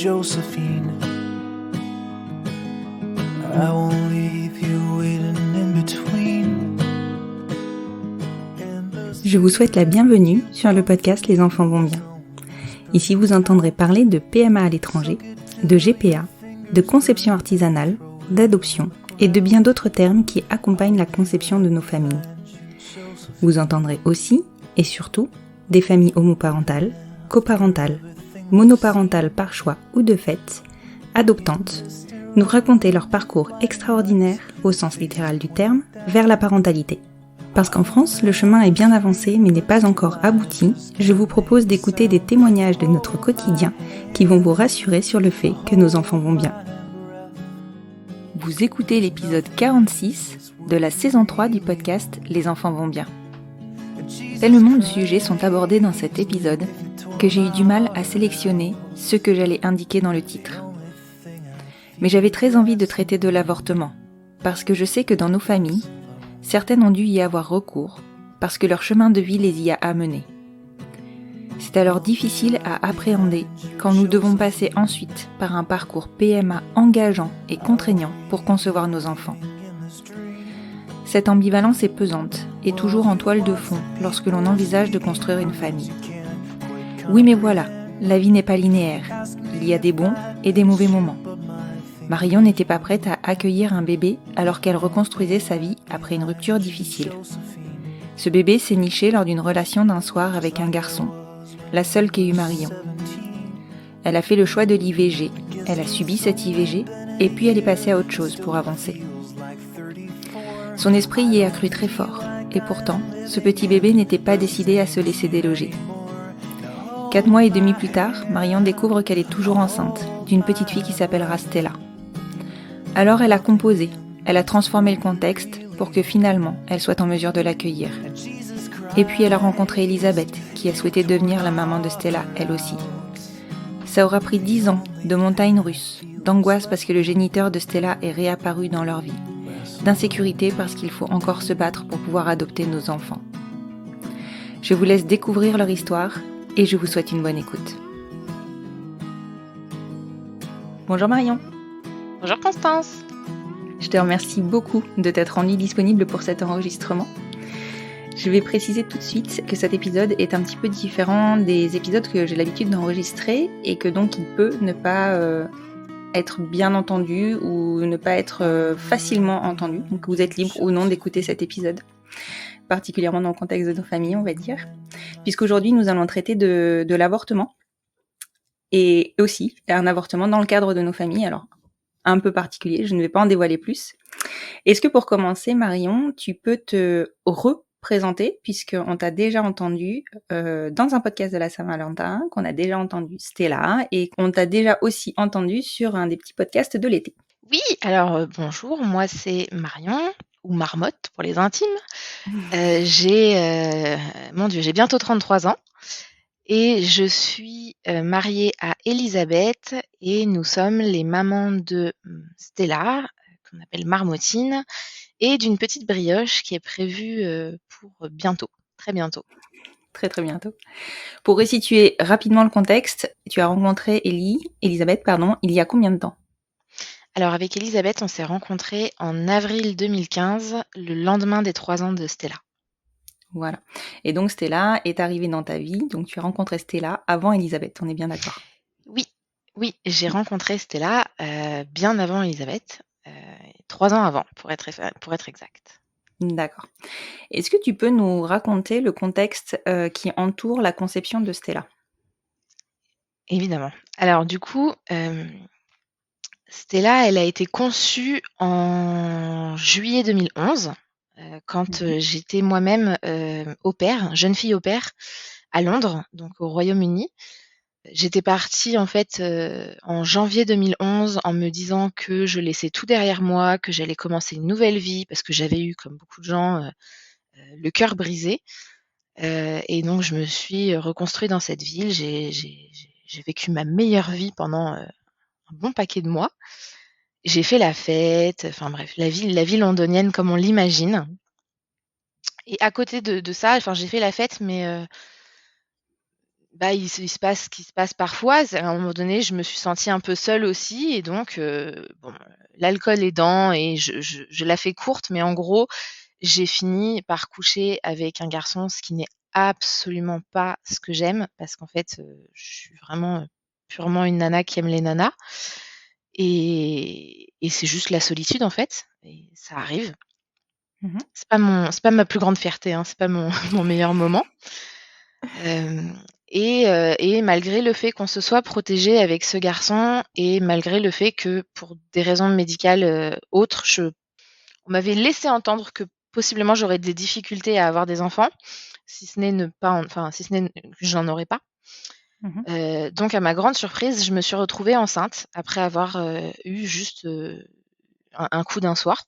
Josephine. I won't leave you waiting in between. Je vous souhaite la bienvenue sur le podcast Les enfants vont bien. Ici, vous entendrez parler de PMA à l'étranger, de GPA, de conception artisanale, d'adoption et de bien d'autres termes qui accompagnent la conception de nos familles. Vous entendrez aussi, et surtout, des familles homoparentales, coparentales, monoparentales par choix ou de fait, adoptantes, nous raconter leur parcours extraordinaire, au sens littéral du terme, vers la parentalité. Parce qu'en France, le chemin est bien avancé mais n'est pas encore abouti, je vous propose d'écouter des témoignages de notre quotidien qui vont vous rassurer sur le fait que nos enfants vont bien. Vous écoutez l'épisode 46 de la saison 3 du podcast Les enfants vont bien. Tellement de sujets sont abordés dans cet épisode que j'ai eu du mal à sélectionner ceux que j'allais indiquer dans le titre. Mais j'avais très envie de traiter de l'avortement, parce que je sais que dans nos familles, certaines ont dû y avoir recours, parce que leur chemin de vie les y a amenés. C'est alors difficile à appréhender quand nous devons passer ensuite par un parcours PMA engageant et contraignant pour concevoir nos enfants. Cette ambivalence est pesante et toujours en toile de fond lorsque l'on envisage de construire une famille. Oui mais voilà, la vie n'est pas linéaire, il y a des bons et des mauvais moments. Marion n'était pas prête à accueillir un bébé alors qu'elle reconstruisait sa vie après une rupture difficile. Ce bébé s'est niché lors d'une relation d'un soir avec un garçon, la seule qu'ait eue Marion. Elle a fait le choix de l'IVG, elle a subi cette IVG et puis elle est passée à autre chose pour avancer. Son esprit y est accru très fort et pourtant, ce petit bébé n'était pas décidé à se laisser déloger. 4 mois et demi plus tard, Marion découvre qu'elle est toujours enceinte d'une petite fille qui s'appellera Stella. Alors elle a composé, elle a transformé le contexte pour que finalement elle soit en mesure de l'accueillir. Et puis elle a rencontré Elisabeth, qui a souhaité devenir la maman de Stella, elle aussi. Ça aura pris 10 ans de montagnes russes, d'angoisse parce que le géniteur de Stella est réapparu dans leur vie, d'insécurité parce qu'il faut encore se battre pour pouvoir adopter nos enfants. Je vous laisse découvrir leur histoire et je vous souhaite une bonne écoute. Bonjour Marion. Bonjour Constance. Je te remercie beaucoup de t'être rendue disponible pour cet enregistrement. Je vais préciser tout de suite que cet épisode est un petit peu différent des épisodes que j'ai l'habitude d'enregistrer et que donc il peut ne pas être bien entendu ou ne pas être facilement entendu. Donc vous êtes libre ou non d'écouter cet épisode, particulièrement dans le contexte de nos familles, on va dire. Puisqu'aujourd'hui nous allons traiter de l'avortement et aussi un avortement dans le cadre de nos familles. Alors un peu particulier, je ne vais pas en dévoiler plus. Est-ce que pour commencer, Marion, tu peux te représenter, puisqu'on t'a déjà entendu dans un podcast de la Saint-Valentin, qu'on a déjà entendu Stella, et qu'on t'a déjà aussi entendu sur un des petits podcasts de l'été. Oui, alors bonjour, moi c'est Marion, ou Marmotte pour les intimes. J'ai bientôt 33 ans. Et je suis mariée à Elisabeth et nous sommes les mamans de Stella, qu'on appelle Marmottine, et d'une petite brioche qui est prévue pour bientôt, très bientôt. Très très bientôt. Pour resituer rapidement le contexte, tu as rencontré Elisabeth, il y a combien de temps ? Alors avec Elisabeth, on s'est rencontrés en avril 2015, le lendemain des 3 ans de Stella. Voilà. Et donc Stella est arrivée dans ta vie, donc tu as rencontré Stella avant Elisabeth, on est bien d'accord ? Oui, j'ai rencontré Stella bien avant Elisabeth, 3 ans avant, pour être exact. D'accord. Est-ce que tu peux nous raconter le contexte qui entoure la conception de Stella ? Évidemment. Alors du coup, Stella, elle a été conçue en juillet 2011. Quand j'étais moi-même au pair, jeune fille au pair, à Londres, donc au Royaume-Uni. J'étais partie en fait en janvier 2011 en me disant que je laissais tout derrière moi, que j'allais commencer une nouvelle vie parce que j'avais eu, comme beaucoup de gens, le cœur brisé. Et donc je me suis reconstruite dans cette ville. J'ai vécu ma meilleure vie pendant un bon paquet de mois. J'ai fait la fête, enfin bref, la vie londonienne comme on l'imagine. Et à côté de ça, enfin j'ai fait la fête, mais il se passe ce qui se passe parfois. À un moment donné, je me suis sentie un peu seule aussi et donc bon, l'alcool aidant et je la fais courte, mais en gros, j'ai fini par coucher avec un garçon, ce qui n'est absolument pas ce que j'aime parce qu'en fait, je suis vraiment, purement une nana qui aime les nanas et c'est juste la solitude, en fait et ça arrive. Mmh. C'est pas ma plus grande fierté, hein, c'est pas mon mon meilleur moment. Hem et malgré le fait qu'on se soit protégé avec ce garçon et malgré le fait que pour des raisons médicales, autres, on m'avait laissé entendre que possiblement j'aurais des difficultés à avoir des enfants, si ce n'est ne pas en enfin, si ce n'est que j'en aurais pas. Mmh. Donc à ma grande surprise, je me suis retrouvée enceinte après avoir, eu juste, un coup d'un soir.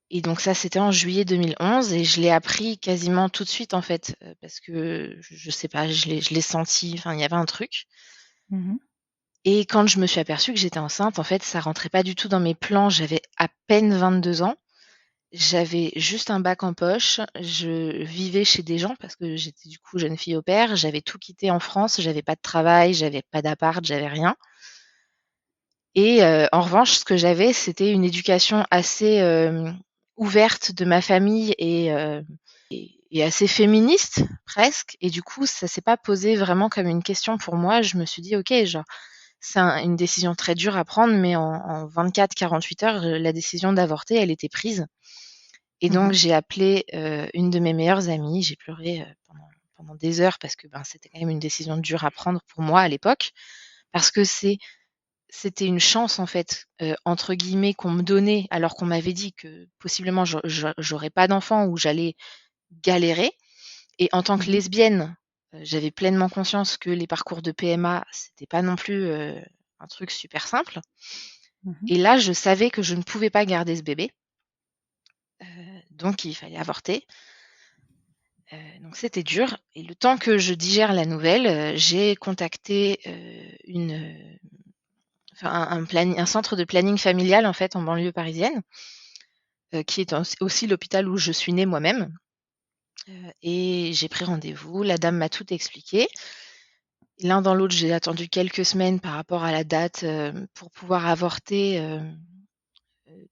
Et donc ça, c'était en juillet 2011 et je l'ai appris quasiment tout de suite, en fait, parce que je sais pas, je l'ai senti, enfin, il y avait un truc Mmh. et quand je me suis aperçue que j'étais enceinte, en fait, ça rentrait pas du tout dans mes plans. J'avais à peine 22 ans, j'avais juste un bac en poche, je vivais chez des gens parce que j'étais, du coup, jeune fille au pair. J'avais tout quitté en France, j'avais pas de travail, j'avais pas d'appart, j'avais rien et en revanche, ce que j'avais, c'était une éducation assez, ouverte de ma famille et assez féministe presque et du coup, ça s'est pas posé vraiment comme une question pour moi. Je me suis dit: «OK, genre, c'est une décision très dure à prendre, mais en 24-48 heures, la décision d'avorter, elle était prise» et donc Mmh. j'ai appelé, une de mes meilleures amies. J'ai pleuré, pendant des heures parce que, ben, c'était quand même une décision dure à prendre pour moi à l'époque. Parce que c'était une chance en fait, entre guillemets qu'on me donnait alors qu'on m'avait dit que possiblement j'aurais pas d'enfant ou j'allais galérer et en tant que Mmh. lesbienne, j'avais pleinement conscience que les parcours de PMA, c'était pas non plus, un truc super simple Mmh. et là, je savais que je ne pouvais pas garder ce bébé, donc il fallait avorter, donc c'était dur et le temps que je digère la nouvelle, j'ai contacté, enfin un centre de planning familial en fait en banlieue parisienne, qui est aussi l'hôpital où je suis née moi-même, et j'ai pris rendez-vous. La dame m'a tout expliqué. L'un dans l'autre, j'ai attendu quelques semaines par rapport à la date, pour pouvoir avorter,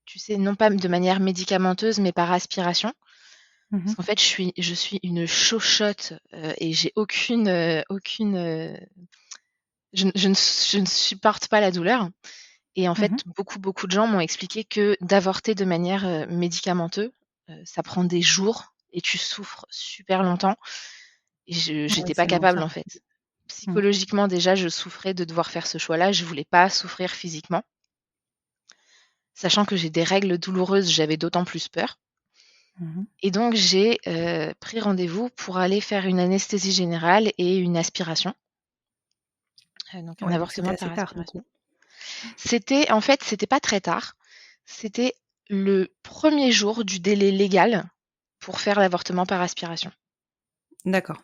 tu sais, non pas de manière médicamenteuse, mais par aspiration. Parce Mmh. qu'en fait, je suis une chochotte, et j'ai aucune, je ne supporte pas la douleur et en fait, Mmh. beaucoup de gens m'ont expliqué que d'avorter de manière, médicamenteuse, ça prend des jours et tu souffres super longtemps et Ouais, j'étais pas c'est long capable, ça. en fait. Mmh. Psychologiquement, déjà, je souffrais de devoir faire ce choix-là. Je voulais pas souffrir physiquement. Sachant que j'ai des règles douloureuses, j'avais d'autant plus peur Mmh. et donc j'ai, pris rendez-vous pour aller faire une anesthésie générale et une aspiration, donc un Ouais, donc c'était avortement par assez tard du coup. aspiration. C'était pas très tard. C'était le premier jour du délai légal pour faire l'avortement par aspiration. D'accord.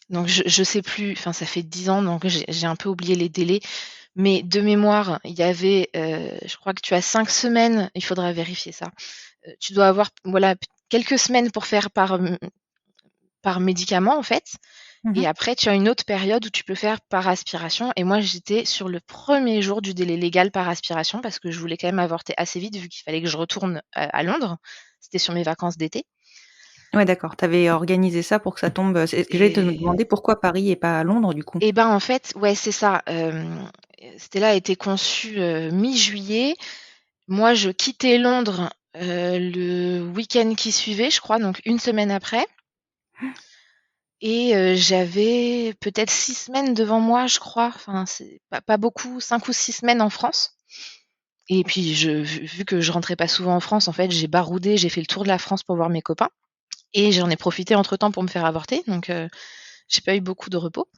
Donc je sais plus, enfin ça fait 10 ans donc j'ai un peu oublié les délais, mais de mémoire, il y avait, je crois que tu as 5 semaines, il faudra vérifier ça. Tu dois avoir voilà quelques semaines pour faire par médicament en fait et Mmh. après tu as une autre période où tu peux faire par aspiration et moi j'étais sur le premier jour du délai légal par aspiration parce que je voulais quand même avorter assez vite vu qu'il fallait que je retourne, à Londres. C'était sur mes vacances d'été Ouais, d'accord. Tu avais organisé ça pour que ça tombe, c'est ce que j'allais te et demander, pourquoi Paris et pas Londres du coup? et ben, en fait, ouais, c'est ça, Stella a été conçue, mi-juillet. Moi, je quittais Londres, le week-end qui suivait, je crois, donc une semaine après et j'avais peut-être 6 semaines devant moi, je crois. Enfin, c'est pas beaucoup, 5 ou 6 semaines en France et puis vu que je rentrais pas souvent en France, en fait, j'ai baroudé, j'ai fait le tour de la France pour voir mes copains et j'en ai profité entre-temps pour me faire avorter donc j'ai pas eu beaucoup de repos.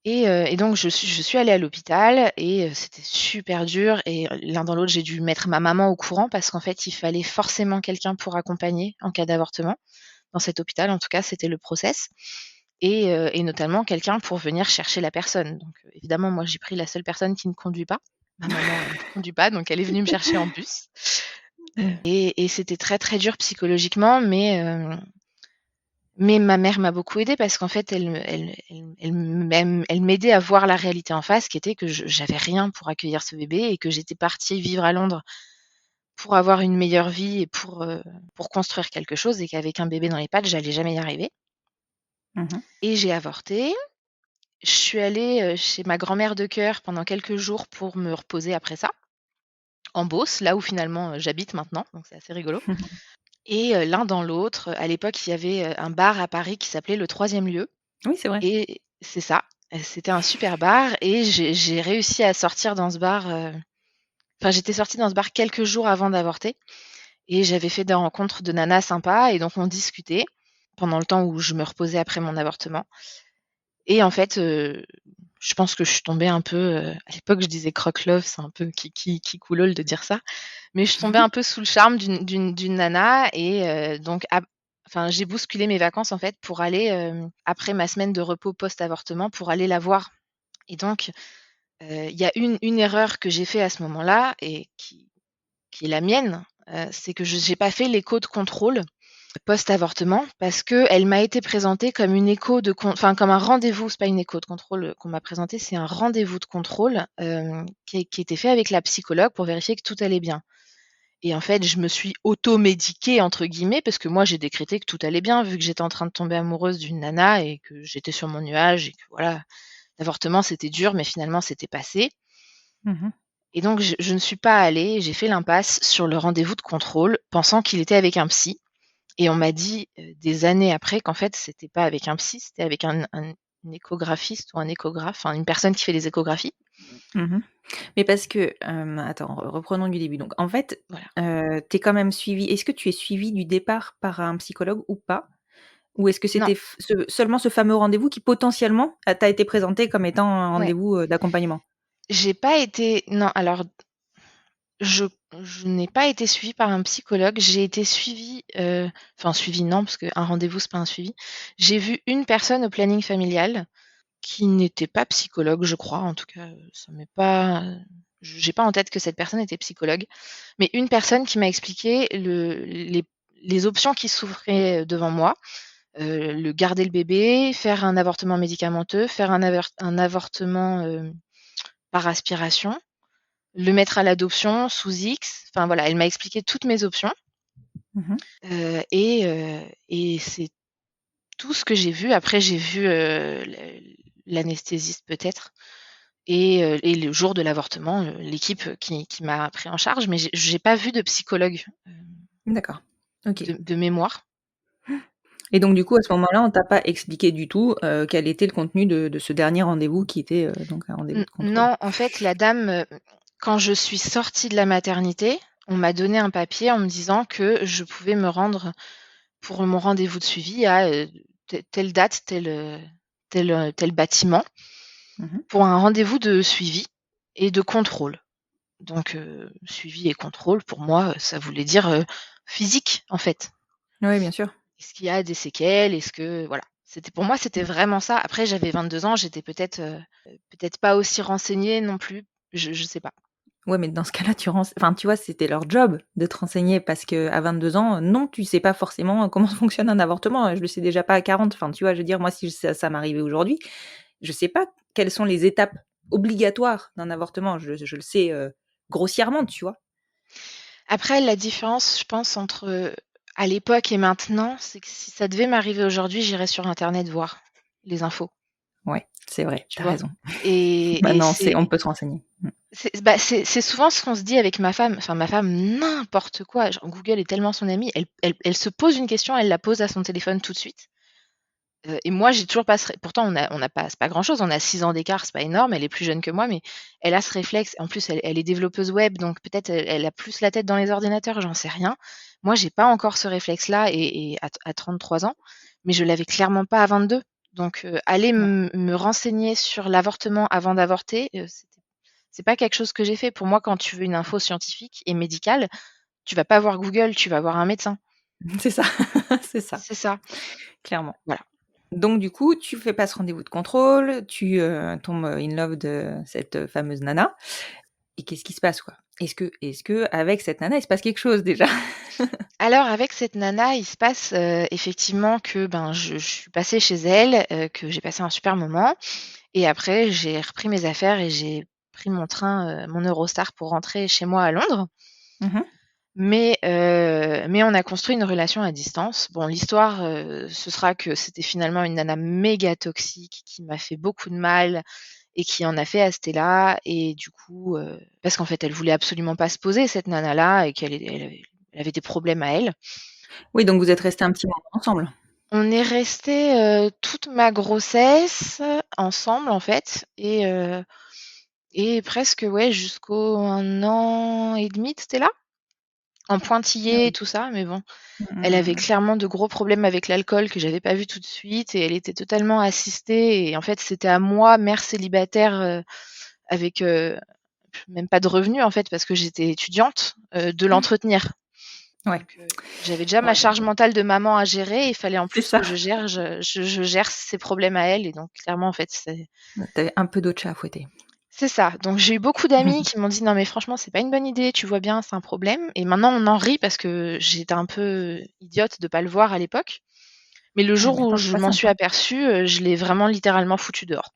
Et donc je suis allée à l'hôpital et c'était super dur et l'un dans l'autre, j'ai dû mettre ma maman au courant parce qu'en fait, il fallait forcément quelqu'un pour accompagner en cas d'avortement. Dans cet hôpital, en tout cas, c'était le process et notamment quelqu'un pour venir chercher la personne. Donc évidemment, moi, j'ai pris la seule personne qui ne conduit pas. Ma maman, elle ne conduit pas, donc elle est venue me chercher en bus, Mmh. et c'était très, très dur psychologiquement, mais Mais ma mère m'a beaucoup aidée parce qu'en fait, elle m'aidait à voir la réalité en face, qui était que j'avais rien pour accueillir ce bébé et que j'étais partie vivre à Londres pour avoir une meilleure vie et pour construire quelque chose et qu'avec un bébé dans les pattes, j'allais jamais y arriver. Mmh. Et j'ai avorté. Je suis allée, chez ma grand-mère de cœur pendant quelques jours pour me reposer après ça, en Beauce, là où finalement, j'habite maintenant, donc c'est assez rigolo. Et l'un dans l'autre, à l'époque, il y avait, un bar à Paris qui s'appelait Le Troisième Lieu Oui, c'est vrai. et c'est ça, c'était un super bar et j'ai réussi à sortir dans ce bar, enfin, j'étais sortie dans ce bar quelques jours avant d'avorter et j'avais fait des rencontres de nanas sympas et donc on discutait pendant le temps où je me reposais après mon avortement et en fait, je pense que je suis tombée un peu, à l'époque, je disais croque-love, c'est un peu qui coulole de dire ça, mais je suis tombée un peu sous le charme d'une nana et donc enfin, j'ai bousculé mes vacances, en fait, pour aller, après ma semaine de repos post-avortement, pour aller la voir et donc il y a une erreur que j'ai fait à ce moment-là et qui est la mienne, c'est que je j'ai pas fait l'écho de contrôle post-avortement parce qu'elle m'a été présentée comme une écho de enfin comme un rendez-vous, c'est pas une écho de contrôle, qu'on m'a présenté, c'est un rendez-vous de contrôle, qui était fait avec la psychologue pour vérifier que tout allait bien et en fait, je me suis «auto-médiquée» entre guillemets parce que moi j'ai décrété que tout allait bien vu que j'étais en train de tomber amoureuse d'une nana et que j'étais sur mon nuage et que voilà, l'avortement c'était dur mais finalement c'était passé Mmh. et donc je ne suis pas allée, j'ai fait l'impasse sur le rendez-vous de contrôle pensant qu'il était avec un psy. Et on m'a dit, des années après qu'en fait, c'était pas avec un psy, c'était avec un échographiste ou un échographe, enfin une personne qui fait les échographies. Mmh. Mais parce que, attends, reprenons du début. Donc en fait, Voilà. tu es quand même suivie, est-ce que tu es suivie du départ par un psychologue ou pas? Ou est-ce que Non, c'était seulement ce fameux rendez-vous qui potentiellement, t'a été présenté comme étant un ouais, rendez-vous, d'accompagnement? j'ai pas été non, alors je je n'ai pas été suivie par un psychologue, j'ai été suivie, enfin suivie non, parce qu'un rendez-vous, c'est pas un suivi. J'ai vu une personne au planning familial qui n'était pas psychologue, je crois, en tout cas, ça m'est pas, j'ai pas en tête que cette personne était psychologue, mais une personne qui m'a expliqué les options qui s'ouvraient devant moi, le garder le bébé, faire un avortement médicamenteux, faire un avortement, par aspiration, le mettre à l'adoption sous X, enfin voilà, elle m'a expliqué toutes mes options, Mmh. et c'est tout ce que j'ai vu. Après j'ai vu, l'anesthésiste peut-être et le jour de l'avortement, l'équipe qui m'a pris en charge, mais j'ai pas vu de psychologue, D'accord. OK. de mémoire. Et donc du coup, à ce moment-là, on t'a pas expliqué du tout, quel était le contenu de ce dernier rendez-vous qui était, donc un rendez-vous de contrôle? Non, en fait, la dame, quand je suis sortie de la maternité, on m'a donné un papier en me disant que je pouvais me rendre pour mon rendez-vous de suivi à, telle date, tel bâtiment, Mmh. pour un rendez-vous de suivi et de contrôle. Donc suivi et contrôle pour moi, ça voulait dire, physique, en fait. Ouais, bien sûr. Est-ce qu'il y a des séquelles? Est-ce que voilà, c'était pour moi, c'était vraiment ça. Après j'avais 22 ans, j'étais peut-être pas aussi renseignée non plus, je sais pas. Ouais, mais dans ce cas-là, enfin, tu vois, c'était leur job de te renseigner parce qu'à 22 ans, non, tu sais pas forcément comment fonctionne un avortement. Je le sais déjà pas à 40. Enfin, tu vois, je veux dire, moi, si ça m'arrivait aujourd'hui, je sais pas quelles sont les étapes obligatoires d'un avortement. Je le sais, grossièrement, tu vois? Après la différence, je pense, entre, à l'époque et maintenant, c'est que si ça devait m'arriver aujourd'hui, j'irais sur internet voir les infos, Ouais, c'est vrai, tu tu as vois? raison. Et Maintenant, c'est on peut se renseigner. Mmh. c'est souvent ce qu'on se dit avec ma femme, enfin ma femme, n'importe quoi, genre Google est tellement son amie, elle se pose une question, elle la pose à son téléphone tout de suite. Et moi, j'ai toujours pas ce ré pourtant on n'a pas c'est pas grand-chose, on a 6 ans d'écart, c'est pas énorme, elle est plus jeune que moi, mais elle a ce réflexe. En plus, elle est développeuse web, donc peut-être elle a plus la tête dans les ordinateurs, j'en sais rien. Moi, j'ai pas encore ce réflexe-là et à 33 ans, mais je l'avais clairement pas à 22. Donc aller Ouais. me renseigner sur l'avortement avant d'avorter, c'est pas quelque chose que j'ai fait. Pour moi, quand tu veux une info scientifique et médicale, tu vas pas voir Google, tu vas voir un médecin. C'est ça, c'est ça, C'est ça, clairement. voilà. Donc du coup, tu fais pas ce rendez-vous de contrôle, tu, tombes in love de cette, fameuse nana et qu'est-ce qui se passe, quoi? Est-ce que avec cette nana, il se passe quelque chose déjà? Alors avec cette nana, il se passe, effectivement que, ben, je suis passée chez elle, que j'ai passé un super moment et après j'ai repris mes affaires et j'ai pris mon train, mon Eurostar pour rentrer chez moi à Londres. Mmh. Mais on a construit une relation à distance. Bon, l'histoire, ce sera que c'était finalement une nana méga toxique qui m'a fait beaucoup de mal et qui en a fait à Stella et du coup, parce qu'en fait, elle voulait absolument pas se poser cette nana-là et elle avait des problèmes à elle. Oui, donc vous êtes restés un petit moment ensemble? On est restés, toute ma grossesse ensemble en fait et presque, ouais, jusqu'au 1 an et demi de Stella, en Ah pointillé et oui. tout ça, mais bon. Mmh Elle mh, avait mmh. clairement de gros problèmes avec l'alcool que j'avais pas vu tout de suite et elle était totalement assistée et en fait, c'était à moi, mère célibataire, avec, même pas de revenus en fait parce que j'étais étudiante, de l'entretenir. Ouais, Donc j'avais déjà ma ouais, charge mentale de maman à gérer et il fallait en c'est plus ça. que je gère ses problèmes à elle et donc clairement en fait, Tu avais un peu d'autres chats à fouetter. c'est ça. Donc j'ai eu beaucoup d'amis qui m'ont dit: «Non mais franchement, c'est pas une bonne idée, tu vois bien, c'est un problème» et maintenant on en rit parce que j'étais un peu idiote de pas le voir à l'époque. Mais le Ouais, jour où maintenant c'est je pas m'en simple, suis hein. aperçue, je l'ai vraiment littéralement foutu dehors.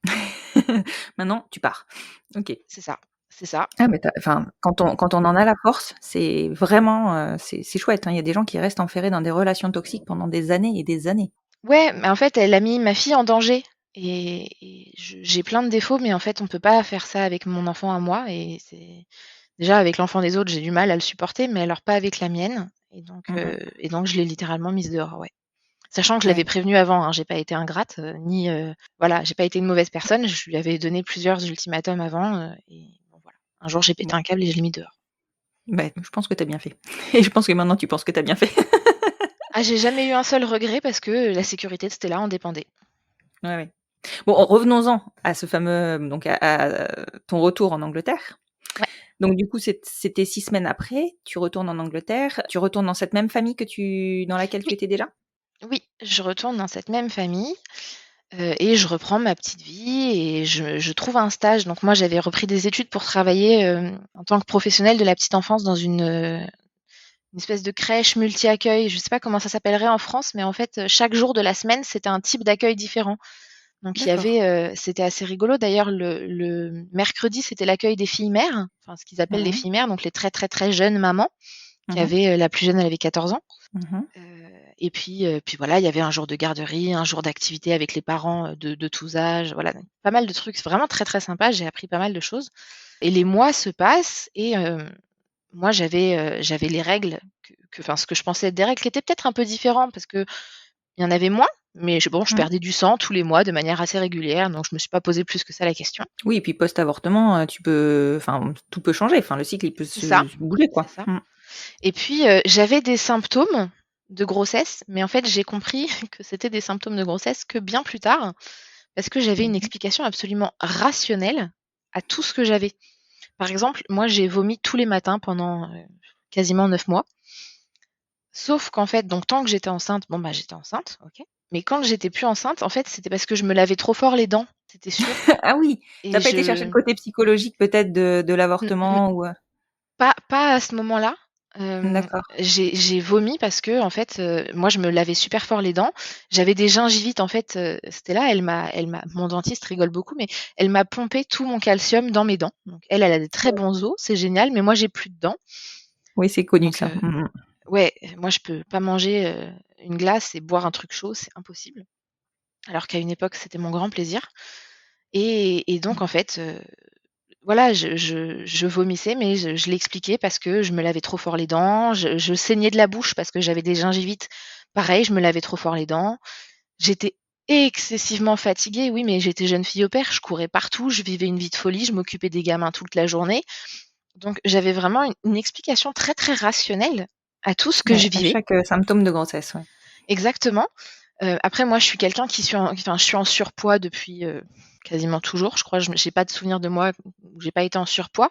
Maintenant, tu pars. OK. C'est ça, c'est ça. Ah mais enfin, quand on en a la force, c'est vraiment, c'est chouette, hein. Il y a des gens qui restent enferrés dans des relations toxiques pendant des années et des années. Ouais, mais en fait, elle a mis ma fille en danger et j'ai plein de défauts, mais en fait, on peut pas faire ça avec mon enfant à moi et c'est déjà avec l'enfant des autres, j'ai du mal à le supporter, mais alors pas avec la mienne Mmh mh. et donc je l'ai littéralement mise dehors, ouais. Sachant que je l'avais Ouais. prévenue avant, hein, j'ai pas été ingrate, ni, voilà, j'ai pas été une mauvaise personne. Je lui avais donné plusieurs ultimatums avant, et bon voilà. Un jour, j'ai pété Bon, un câble et je l'ai mis dehors. bah, je pense que tu as bien fait et je pense que maintenant tu penses que tu as bien fait. Ah, j'ai jamais eu un seul regret parce que la sécurité de Stella en dépendait. Ouais, ouais. Bon, revenons-en à ce fameux donc à ton retour en Angleterre. Ouais, Donc du coup, c'était 6 semaines après, tu retournes en Angleterre, tu retournes dans cette même famille dans laquelle tu oui, étais déjà? oui, je retourne dans cette même famille, et je reprends ma petite vie et je trouve un stage. Donc moi, j'avais repris des études pour travailler, en tant que professionnelle de la petite enfance dans une espèce de crèche multi-accueil. Je sais pas comment ça s'appellerait en France, mais en fait, chaque jour de la semaine, c'était un type d'accueil différent. Donc il y D'accord. avait, c'était assez rigolo d'ailleurs le mercredi, c'était l'accueil des filles mères, enfin ce qu'ils appellent Mmh les mh. filles mères, donc les très, très, très jeunes mamans qui Mmh mh. avaient, la plus jeune, elle avait 14 ans. Mmh. Et puis voilà, il y avait un jour de garderie, un jour d'activité avec les parents, de tous âges, voilà, donc pas mal de trucs. C'est vraiment très, très sympa, j'ai appris pas mal de choses et les mois se passent et moi j'avais les règles enfin ce que je pensais être des règles qui étaient peut-être un peu différents parce qu'il y en avait moins, mais je Mmh. perdais du sang tous les mois de manière assez régulière, donc je me suis pas posé plus que ça la question. Oui et puis post-avortement, tu peux enfin, tout peut changer, enfin le cycle il peut C'est ça, se bouger c'est quoi. ça. Mmh. Et puis, j'avais des symptômes de grossesse, mais en fait, j'ai compris que c'était des symptômes de grossesse que bien plus tard, parce que j'avais Mmh une mh. explication absolument rationnelle à tout ce que j'avais. Par exemple, moi, j'ai vomi tous les matins pendant, quasiment 9 mois, sauf qu'en fait donc tant que j'étais enceinte, bon, bah, j'étais enceinte, OK. Mais quand j'étais plus enceinte, en fait, c'était parce que je me lavais trop fort les dents, c'était sûr Ah oui, tu et as pas été chercher je le côté psychologique peut-être de n n l'avortement ou pas à ce moment-là. d'accord. J'ai vomi parce que en fait, moi je me lavais super fort les dents. J'avais des gingivites en fait, c'était là, elle m'a mon dentiste rigole beaucoup, mais elle m'a pompé tout mon calcium dans mes dents. Donc elle, elle a des très bons os, c'est génial, mais moi j'ai plus de dents. Oui, c'est connu Donc ça. Mmh mh. ouais, moi je peux pas manger, une glace et boire un truc chaud, c'est impossible. Alors qu'à une époque, c'était mon grand plaisir et donc en fait, voilà, je vomissais, mais je l'expliquais parce que je me lavais trop fort les dents, je saignais de la bouche parce que j'avais des gingivites. Pareil, je me lavais trop fort les dents. J'étais excessivement fatiguée, oui, mais j'étais jeune fille au pair, je courais partout, je vivais une vie de folie, je m'occupais des gamins toute la journée. Donc j'avais vraiment une explication très, très rationnelle à tout ce que Ouais, je à vivais. chaque, symptôme de grossesse, ouais. Exactement. Après moi, je suis quelqu'un qui suis je suis en surpoids depuis, quasiment toujours. Je crois, j'ai pas de souvenir de moi où j'ai pas été en surpoids.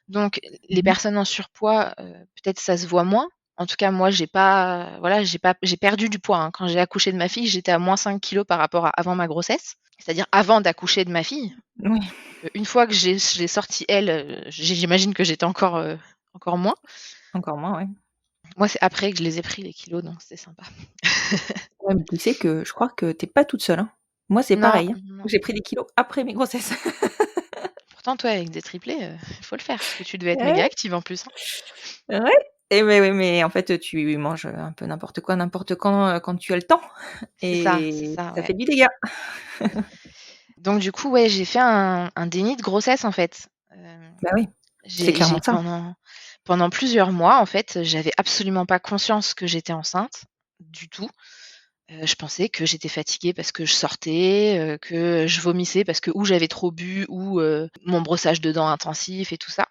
Donc les Mmh mh. personnes en surpoids, peut-être ça se voit moins, En tout cas, moi, j'ai perdu du poids, hein. Quand j'ai accouché de ma fille, j'étais à moins 5 kilos par rapport à avant ma grossesse, c'est-à-dire avant d'accoucher de ma fille. Oui, Une fois que j'ai sorti elle, j'imagine que j'étais encore moins. encore moins, ouais. Moi, c'est après que je les ai pris les kilos, donc c'était sympa. Ouais, mais tu sais que je crois que tu es pas toute seule, hein. Moi, c'est Non, pareil, hein. non. J'ai pris des kilos après mes grossesses. Pourtant, toi, avec des triplés, il faut le faire, parce que tu devais être Ouais, méga active en plus, hein? ouais et mais oui, mais en fait, tu manges, un peu n'importe quoi, n'importe quand tu as le temps C'est et ça, ça ouais. fait du dégât. Donc du coup, ouais, j'ai fait un déni de grossesse, en fait. Bah oui, c'est J'ai clairement ça. pendant plusieurs mois, en fait, j'avais absolument pas conscience que j'étais enceinte, du tout. Je pensais que j'étais fatiguée parce que je sortais, que je vomissais parce que ou j'avais trop bu ou, mon brossage de dents intensif et tout ça.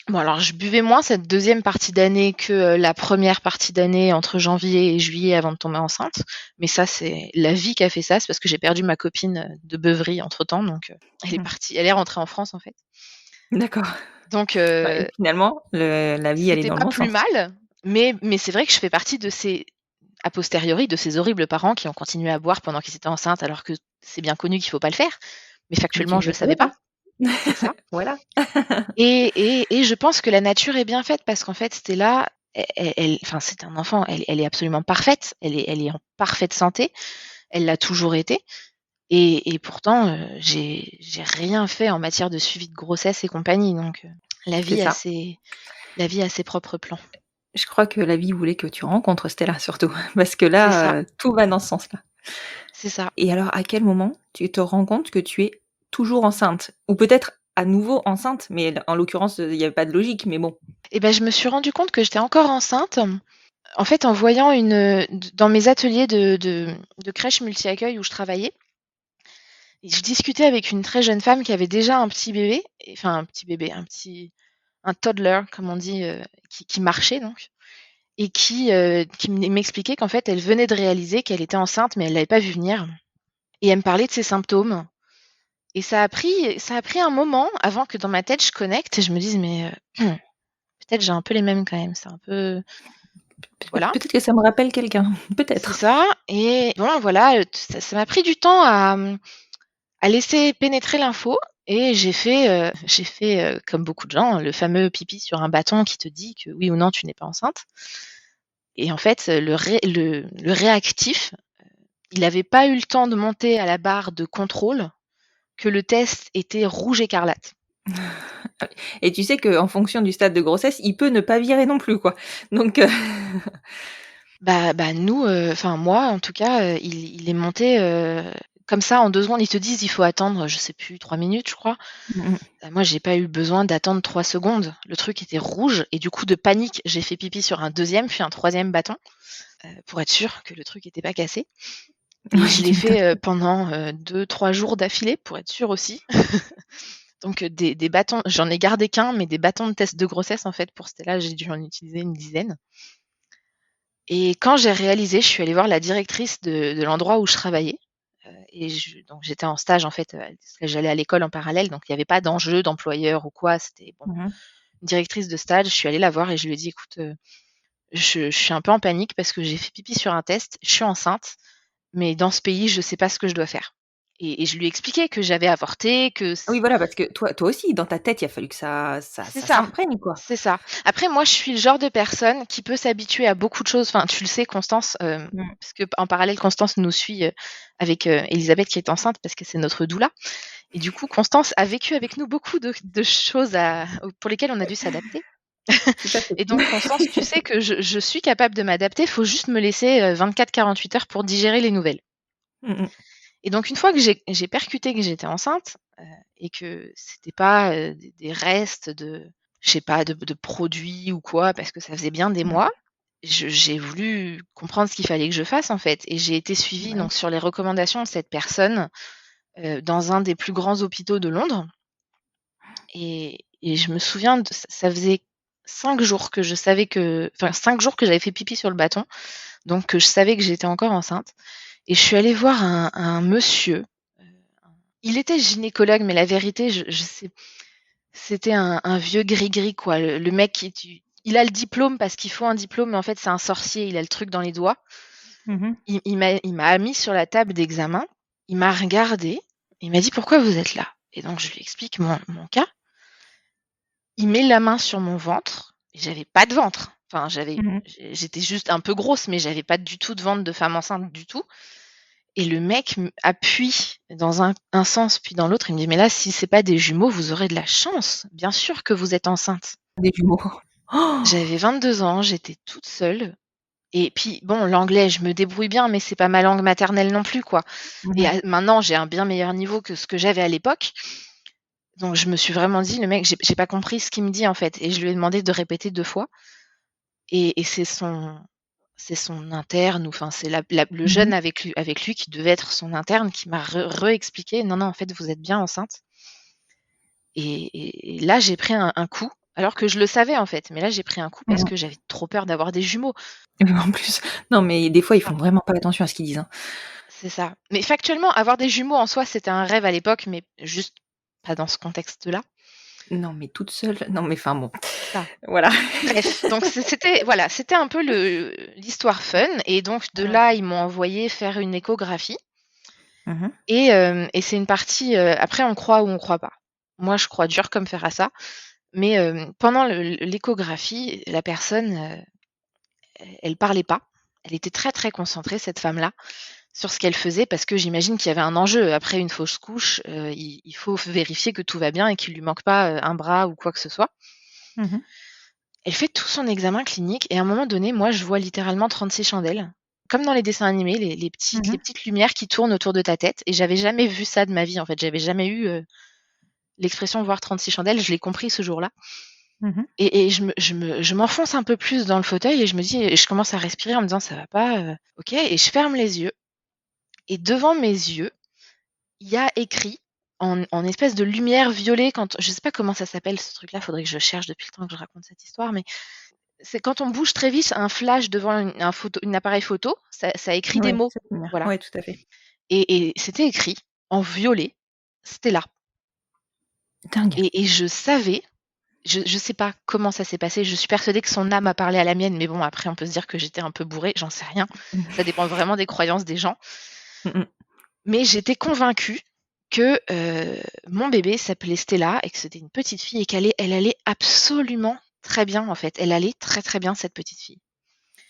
Bon, alors je buvais moins cette deuxième partie d'année que, la première partie d'année entre janvier et juillet avant de tomber enceinte. Mais ça, c'est la vie qui a fait ça. C'est parce que j'ai perdu ma copine, de beuverie entre-temps, donc Mmh. elle est rentrée en France, en fait. D'accord. Donc Ouais et finalement, la vie, elle est c'était dans le pas bon plus sens. mal, mais c'est vrai que je fais partie de ces a posteriori, de ces horribles parents qui ont continué à boire pendant qu'ils étaient enceintes, alors que c'est bien connu qu'il faut pas le faire. Mais Mais tu factuellement, ne je le le savais savais pas. pas. C'est ça. Voilà. Et je pense que la nature est bien faite parce qu'en fait, Stella, enfin, c'est un enfant, elle est absolument parfaite, elle est en parfaite santé, elle l'a toujours été et pourtant, j'ai rien fait en matière de suivi de grossesse et compagnie donc la C'est vie a ça. ses la vie a ses propres plans. Je crois que la vie voulait que tu rencontres Stella surtout, parce que C'est ça, là, tout va dans ce sens-là. c'est ça. Et alors, à quel moment tu te rends compte que tu es toujours enceinte? Ou peut-être à nouveau enceinte, mais en l'occurrence, il y avait pas de logique, mais bon. Et ben, je me suis rendu compte que j'étais encore enceinte, en fait, en voyant dans mes ateliers de crèche multi-accueil où je travaillais. Et je discutais avec une très jeune femme qui avait déjà un petit bébé, enfin un petit bébé, un toddler comme on dit, qui marchait donc et qui m'expliquait qu'en fait elle venait de réaliser qu'elle était enceinte mais elle l'avait pas vu venir et elle me parlait de ses symptômes et ça a pris un moment avant que dans ma tête je connecte et je me dise: «Mais, peut-être j'ai un peu les mêmes quand même». C'est un peu voilà, Peut-être que ça me rappelle quelqu'un, c'est peut-être. ça et bon voilà, ça m'a pris du temps à laisser pénétrer l'info et j'ai fait, comme beaucoup de gens, le fameux pipi sur un bâton qui te dit que oui ou non tu n'es pas enceinte et en fait, le réactif, il n'avait pas eu le temps de monter à la barre de contrôle que le test était rouge écarlate. Et tu sais qu'en fonction du stade de grossesse, il peut ne pas virer non plus, quoi. Donc Bah nous, enfin moi en tout cas, il est monté, comme ça en 2 secondes. Ils te disent: «Il faut attendre», je sais plus 3 minutes je crois. mmh mh. Moi j'ai pas eu besoin d'attendre 3 secondes. Le truc était rouge et du coup de panique, j'ai fait pipi sur un deuxième puis un troisième bâton, pour être sûre que le truc était pas cassé et Ouais, je l'ai tu m'étonnes. fait, pendant, 2-3 jours d'affilée pour être sûre aussi. Donc, des bâtons j'en ai gardé qu'un, mais des bâtons de test de grossesse en fait pour Stella, j'ai dû en utiliser une dizaine et quand j'ai réalisé, je suis allée voir la directrice de l'endroit où je travaillais, et donc j'étais en stage en fait, parce que j'allais à l'école en parallèle, donc il y avait pas d'enjeu d'employeur ou quoi, c'était bon, Mmh mh. une directrice de stage. Je suis allée la voir et je lui ai dit: «Écoute, je suis un peu en panique parce que j'ai fait pipi sur un test, je suis enceinte, mais dans ce pays, je sais pas ce que je dois faire» et je lui ai expliqué que j'avais avorté, que Oui, c voilà, parce que toi aussi, dans ta tête, il a fallu que ça c'est ça ça, s'imprègne, quoi. c'est ça. Après moi, je suis le genre de personne qui peut s'habituer à beaucoup de choses. Enfin, tu le sais Constance, Mmh. parce qu'en parallèle, Constance nous suit, avec, Élisabeth qui est enceinte parce que c'est notre doula et du coup, Constance a vécu avec nous beaucoup de choses pour lesquelles on a dû s'adapter. Tout à fait. Et donc Constance, tu sais que je suis capable de m'adapter, il faut juste me laisser, 24-48 heures pour digérer les nouvelles. Mmh mh. Et donc une fois que j'ai percuté que j'étais enceinte, et que c'était pas, des restes de je sais pas, de produits ou quoi, parce que ça faisait bien des Mmh. mois, j'ai voulu comprendre ce qu'il fallait que je fasse, en fait et j'ai été suivie Bah oui. donc sur les recommandations de cette personne, dans un des plus grands hôpitaux de Londres et je me souviens de ça faisait 5 jours que je savais que enfin 5 jours que j'avais fait pipi sur le bâton, donc je savais que j'étais encore enceinte et je suis allée voir un monsieur, heu, il était gynécologue, mais la vérité, je sais c'était un vieux gris-gris, quoi, le mec qui tu il a le diplôme parce qu'il faut un diplôme, mais en fait, c'est un sorcier, il a le truc dans les doigts. Mhm. Il m'a mis sur la table d'examen, il m'a regardé, il m'a dit: «Pourquoi vous êtes là?» Et donc je lui explique mon cas. Il met la main sur mon ventre et j'avais pas de ventre. Enfin, Mhm. j'étais juste un peu grosse, mais j'avais pas du tout de ventre de femme enceinte du tout. Et le mec appuie dans un sens puis dans l'autre. Il me dit: «Mais là, si c'est pas des jumeaux, vous aurez de la chance. Bien sûr que vous êtes enceinte». Des jumeaux. Oh. J'avais 22 ans, j'étais toute seule. Et puis bon, l'anglais, je me débrouille bien, mais c'est pas ma langue maternelle non plus, quoi. Et Mhm. maintenant, j'ai un bien meilleur niveau que ce que j'avais à l'époque. Donc je me suis vraiment dit: «Le mec, j'ai pas compris ce qu'il me dit, en fait». Et je lui ai demandé de répéter 2 fois. Et c'est son interne, ou enfin, c'est le Mhm. jeune avec lui qui devait être son interne, qui m'a réexpliqué: «Non, non, en fait, vous êtes bien enceinte». Et là, j'ai pris un coup, alors que je le savais, en fait. Mais là, j'ai pris un coup parce Mhm. que j'avais trop peur d'avoir des jumeaux. Et en plus, non, mais des fois, ils Ah, font vraiment pas attention à ce qu'ils disent, hein. c'est ça. Mais factuellement, avoir des jumeaux en soi, c'était un rêve à l'époque, mais juste pas dans ce contexte-là. Non, mais toute seule, non, mais enfin bon, C'est ça. voilà. Bref, donc c'était voilà, c'était un peu l'histoire fun. Et donc de Ouais. là, ils m'ont envoyé faire une échographie. Mhm. Et c'est une partie, après on croit ou on croit pas. Moi, je crois dur comme fer à ça, mais pendant l'échographie, la personne, elle parlait pas. Elle était très, très concentrée, cette femme-là, sur ce qu'elle faisait, parce que j'imagine qu'il y avait un enjeu. Après une fausse couche, il faut vérifier que tout va bien et qu'il lui manque pas, un bras ou quoi que ce soit. Mhm. Elle fait tout son examen clinique et à un moment donné, moi, je vois littéralement 36 chandelles. Comme dans les dessins animés, les petites Mhm. les petites lumières qui tournent autour de ta tête. Et j'avais jamais vu ça de ma vie, en fait. J'avais jamais eu, l'expression «voir 36 chandelles», je l'ai compris ce jour-là. Mhm. Et je m'enfonce un peu plus dans le fauteuil et je me dis, et je commence à respirer en me disant: «Ça va pas, OK». Et je ferme les yeux et devant mes yeux, il y a écrit en espèce de lumière violet, quand je sais pas comment ça s'appelle ce truc-là, faudrait que je cherche depuis le temps que je raconte cette histoire, mais c'est quand on bouge très vite un flash devant une appareil photo, ça écrit des Ouais, mots. cette lumière. Voilà. Ouais, tout à fait. Et c'était écrit en violet, c'était là. Dingue. Et je savais. Je sais pas comment ça s'est passé. Je suis persuadée que son âme a parlé à la mienne, mais bon, après, on peut se dire que j'étais un peu bourrée, j'en sais rien. Ça dépend vraiment des croyances des gens. Mhm. Mais j'étais convaincue que mon bébé s'appelait Stella et que c'était une petite fille et elle allait absolument très bien, en fait. Elle allait très, très bien, cette petite fille.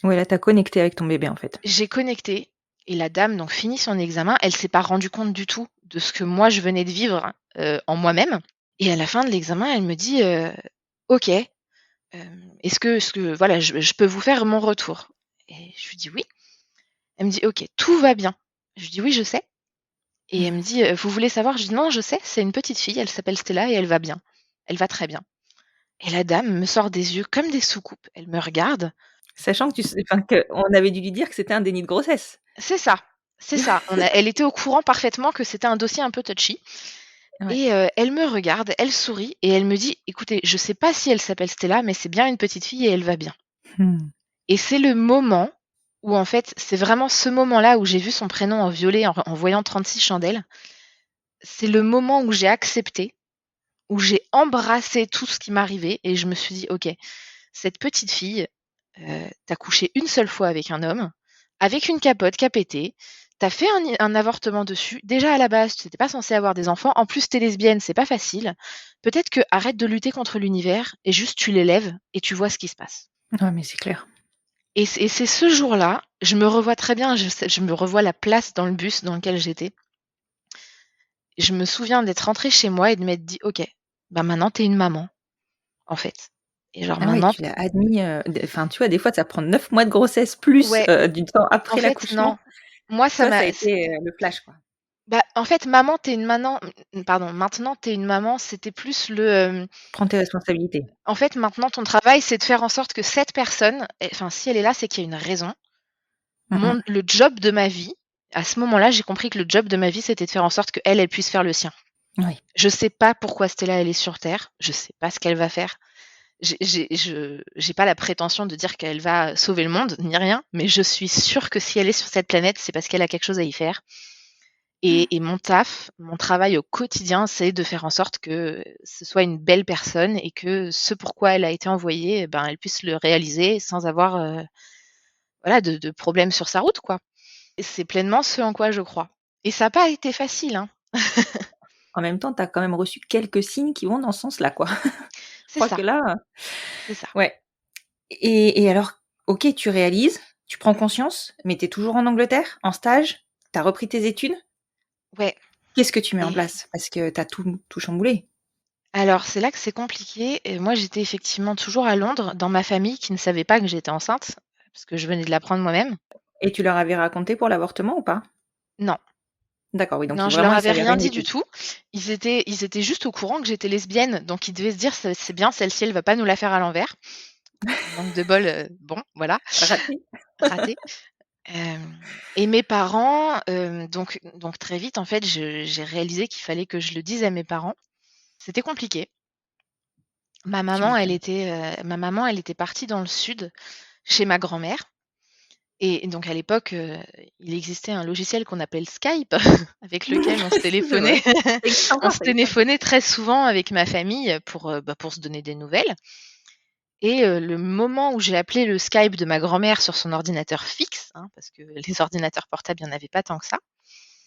Ouais, là, tu connecté avec ton bébé, en fait. J'ai connecté et la dame donc finit son examen. Elle s'est pas rendue compte du tout de ce que moi je venais de vivre, en moi-même. Et à la fin de l'examen, elle me dit, «OK, est-ce que voilà, je peux vous faire mon retour?» Et je lui dis: «Oui». Elle me dit: «OK, tout va bien». Je lui dis: «Oui, je sais». Et elle me dit: «Vous voulez savoir?» Je dis: «Non, je sais, c'est une petite fille, elle s'appelle Stella et elle va bien. Elle va très bien». Et la dame me sort des yeux comme des soucoupes. Elle me regarde. Sachant que enfin, qu'on avait dû lui dire que c'était un déni de grossesse. C'est ça, c'est ça. Elle était au courant parfaitement que c'était un dossier un peu touchy. Ouais. Et elle me regarde, elle sourit et elle me dit: «Écoutez, je sais pas si elle s'appelle Stella, mais c'est bien une petite fille et elle va bien». Mmh. Et c'est le moment où, en fait, c'est vraiment ce moment-là où j'ai vu son prénom en violet en voyant 36 chandelles. C'est le moment où j'ai accepté, où j'ai embrassé tout ce qui m'arrivait et je me suis dit: «OK, cette petite fille, tu couché une seule fois avec un homme, avec une capote qui a pété, tu fait un avortement dessus. Déjà à la base, tu étais pas censée avoir des enfants. En plus, tu es lesbienne, c'est pas facile. Peut-être que arrête de lutter contre l'univers et juste tu l'élèves et tu vois ce qui se passe». Ouais, mais c'est clair. Et c'est ce jour-là, je me revois très bien, je me revois la place dans le bus dans lequel j'étais. Je me souviens d'être rentrée chez moi et de m'être dit: «OK, bah, maintenant tu es une maman, en fait». Et genre Ah ouais, maintenant tu l'as admis, d enfin, tu vois, des fois, ça prend 9 mois de grossesse plus, ouais, du temps en après fait non. l'accouchement. Moi ça Toi, ça a m'a été, le flash, quoi. Bah, en fait, maman, tu es une maman pardon, maintenant tu es une maman, c'était plus Prends tes responsabilités. en fait, maintenant ton travail, c'est de faire en sorte que cette personne, enfin, si elle est là, c'est qu'il y a une raison. Mmh mh. Le job de ma vie, à ce moment-là, j'ai compris que le job de ma vie, c'était de faire en sorte qu'elle, elle puisse faire le sien. Oui. Je sais pas pourquoi Stella, elle est sur terre, je sais pas ce qu'elle va faire. J'ai pas la prétention de dire qu'elle va sauver le monde, ni rien, mais je suis sûre que si elle est sur cette planète, c'est parce qu'elle a quelque chose à y faire. Et mon travail au quotidien, c'est de faire en sorte que ce soit une belle personne et que ce pourquoi elle a été envoyée, eh ben, elle puisse le réaliser sans avoir, voilà, de problèmes sur sa route, quoi. Et c'est pleinement ce en quoi je crois. Et ça a pas été facile, hein. En même temps, tu as quand même reçu quelques signes qui vont dans ce sens-là, quoi. Je C'est crois que ça, là, c'est ça. ouais. Et alors, OK, tu réalises, tu prends conscience, mais tu es toujours en Angleterre, en stage, tu as repris tes études. Ouais. Qu'est-ce que tu mets en Et place? Parce que tu as tout chamboulé. alors, c'est là que c'est compliqué. Et moi, j'étais effectivement toujours à Londres, dans ma famille qui ne savait pas que j'étais enceinte, parce que je venais de l'apprendre moi-même. Et tu leur avais raconté pour l'avortement ou pas? Non, D'accord, oui, donc non, je leur vraiment, ils avais savaient rien rien dit du du tout. tout. Ils étaient juste au courant que j'étais lesbienne, donc ils devaient se dire: C'est bien, celle-ci, elle va pas nous la faire à l'envers». Manque de bol, bon, voilà, Raté. raté. Et mes parents, donc très vite, en fait, j'ai réalisé qu'il fallait que je le dise à mes parents. C'était compliqué. Tu m'étonnes. Ma maman, elle était partie dans le sud, chez ma grand-mère. Et donc à l'époque, il existait un logiciel qu'on appelle Skype, avec lequel on se C'est vrai. téléphonait. Ça existe On encore, se ça existe encore. téléphonait très souvent avec ma famille pour se donner des nouvelles. Et le moment où j'ai appelé le Skype de ma grand-mère sur son ordinateur fixe, hein, parce que les ordinateurs portables, il y en avait pas tant que ça,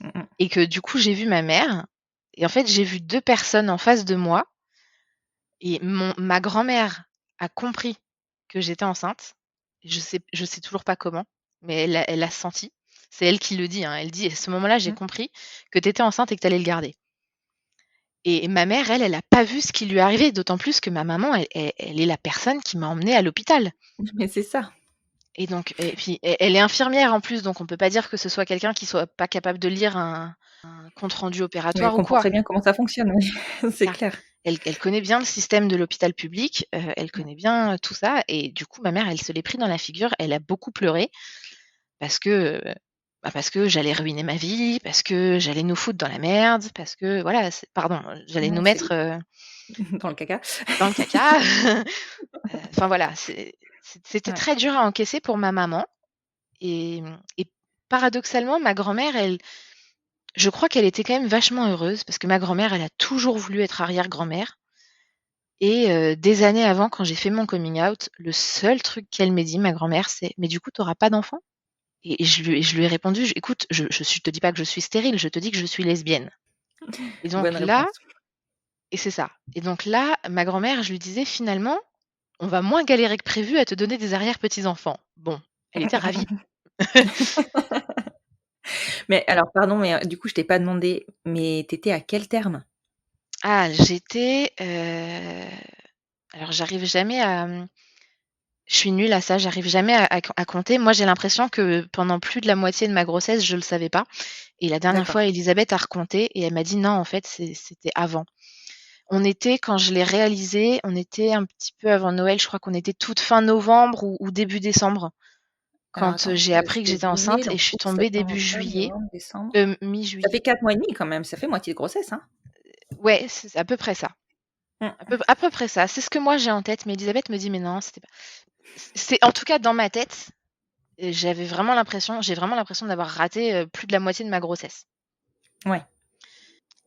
Mmh mh. et que du coup j'ai vu ma mère. Et en fait, j'ai vu 2 personnes en face de moi, et ma grand-mère a compris que j'étais enceinte. Je sais toujours pas comment, mais elle a senti. C'est elle qui le dit, hein. Elle dit: «À ce moment-là, j'ai Mmh. compris que tu étais enceinte et que tu allais le garder». Et ma mère, elle a pas vu ce qui lui est arrivé, d'autant plus que ma maman, elle est la personne qui m'a emmenée à l'hôpital. Mais c'est ça. Et donc, et puis elle est infirmière en plus, donc on peut pas dire que ce soit quelqu'un qui soit pas capable de lire un compte rendu Mais elle opératoire ou comprend quoi. très bien comment ça fonctionne, oui, c'est Ça. clair. Elle connaît bien le système de l'hôpital public, elle connaît bien tout ça, et du coup ma mère, elle se l'est pris dans la figure. Elle a beaucoup pleuré parce que, parce que j'allais ruiner ma vie, parce que j'allais nous foutre dans la merde, parce que voilà, pardon, j'allais nous Ouais, mettre, dans le caca. dans le caca. Enfin voilà, c'était Ouais. très dur à encaisser pour ma maman. Et paradoxalement, ma grand-mère, je crois qu'elle était quand même vachement heureuse, parce que ma grand-mère, elle a toujours voulu être arrière-grand-mère. Et des années avant, quand j'ai fait mon coming out, le seul truc qu'elle m'ait dit, ma grand-mère, c'est: «Mais du coup, tu auras pas d'enfant?» Et je lui ai répondu: «J Écoute, je te dis pas que je suis stérile, je te dis que je suis lesbienne». Et donc Bonne là, réponse. et c'est ça. Et donc là, ma grand-mère, je lui disais: «Finalement, on va moins galérer que prévu à te donner des arrière-petits-enfants». Bon, elle était ravie. Mais alors pardon, mais du coup, je t'ai pas demandé, mais tu étais à quel terme? Ah, j'étais, alors j'arrive jamais à, je suis nulle à ça, j'arrive jamais à compter. Moi, j'ai l'impression que pendant plus de la moitié de ma grossesse, je le savais pas. Et la dernière D'accord. fois, Elisabeth a recompté et elle m'a dit: «Non, en fait, c'était avant». Quand je l'ai réalisé, on était un petit peu avant Noël, je crois qu'on était toute fin novembre ou début décembre, Alors quand, attends, j'ai appris que j'étais février, enceinte, et donc je suis août, tombée septembre, début octobre, juillet, novembre, décembre. Ça mi-juillet. fait 4 mois et demi quand même, ça fait moitié de grossesse, hein? Ouais, c'est à peu près ça. Mmh. À peu près ça. C'est ce que moi j'ai en tête, mais Elisabeth me dit: «Mais non, c'était pas». C'est en tout cas dans ma tête. Et j'ai vraiment l'impression d'avoir raté, plus de la moitié de ma grossesse. Ouais.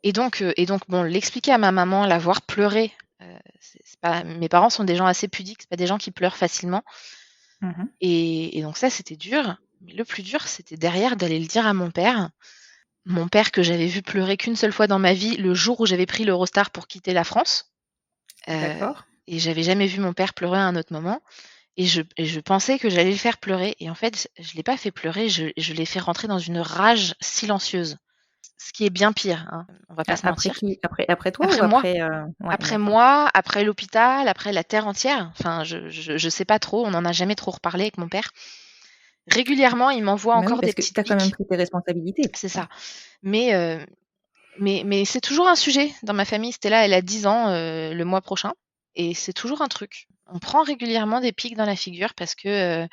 Et donc bon, l'expliquer à ma maman, la voir pleurer, c'est pas, mes parents sont des gens assez pudiques, c'est pas des gens qui pleurent facilement. Mmh mh. Et donc ça, c'était dur. Mais le plus dur, c'était derrière d'aller le dire à mon père. Mon père, que j'avais vu pleurer qu'une seule fois dans ma vie, le jour où j'avais pris l'Eurostar pour quitter la France. Heu D'accord. et j'avais jamais vu mon père pleurer à un autre moment. Et je pensais que j'allais le faire pleurer, et en fait, je l'ai pas fait pleurer, je l'ai fait rentrer dans une rage silencieuse. Ce qui est bien pire, hein, on va pas se Après mentir. qui? Après toi ou Après moi, après, ouais, après d'accord. moi, après l'hôpital, après la terre entière. Enfin, je sais pas trop, on en a jamais trop reparlé avec mon père. Régulièrement, il m'envoie Bah oui, encore des parce que tu petites as quand même piques. pris tes responsabilités. C'est ça. Mais mais c'est toujours un sujet dans ma famille. Stella, elle a 10 ans, le mois prochain, et c'est toujours un truc. On prend régulièrement des piques dans la figure parce que,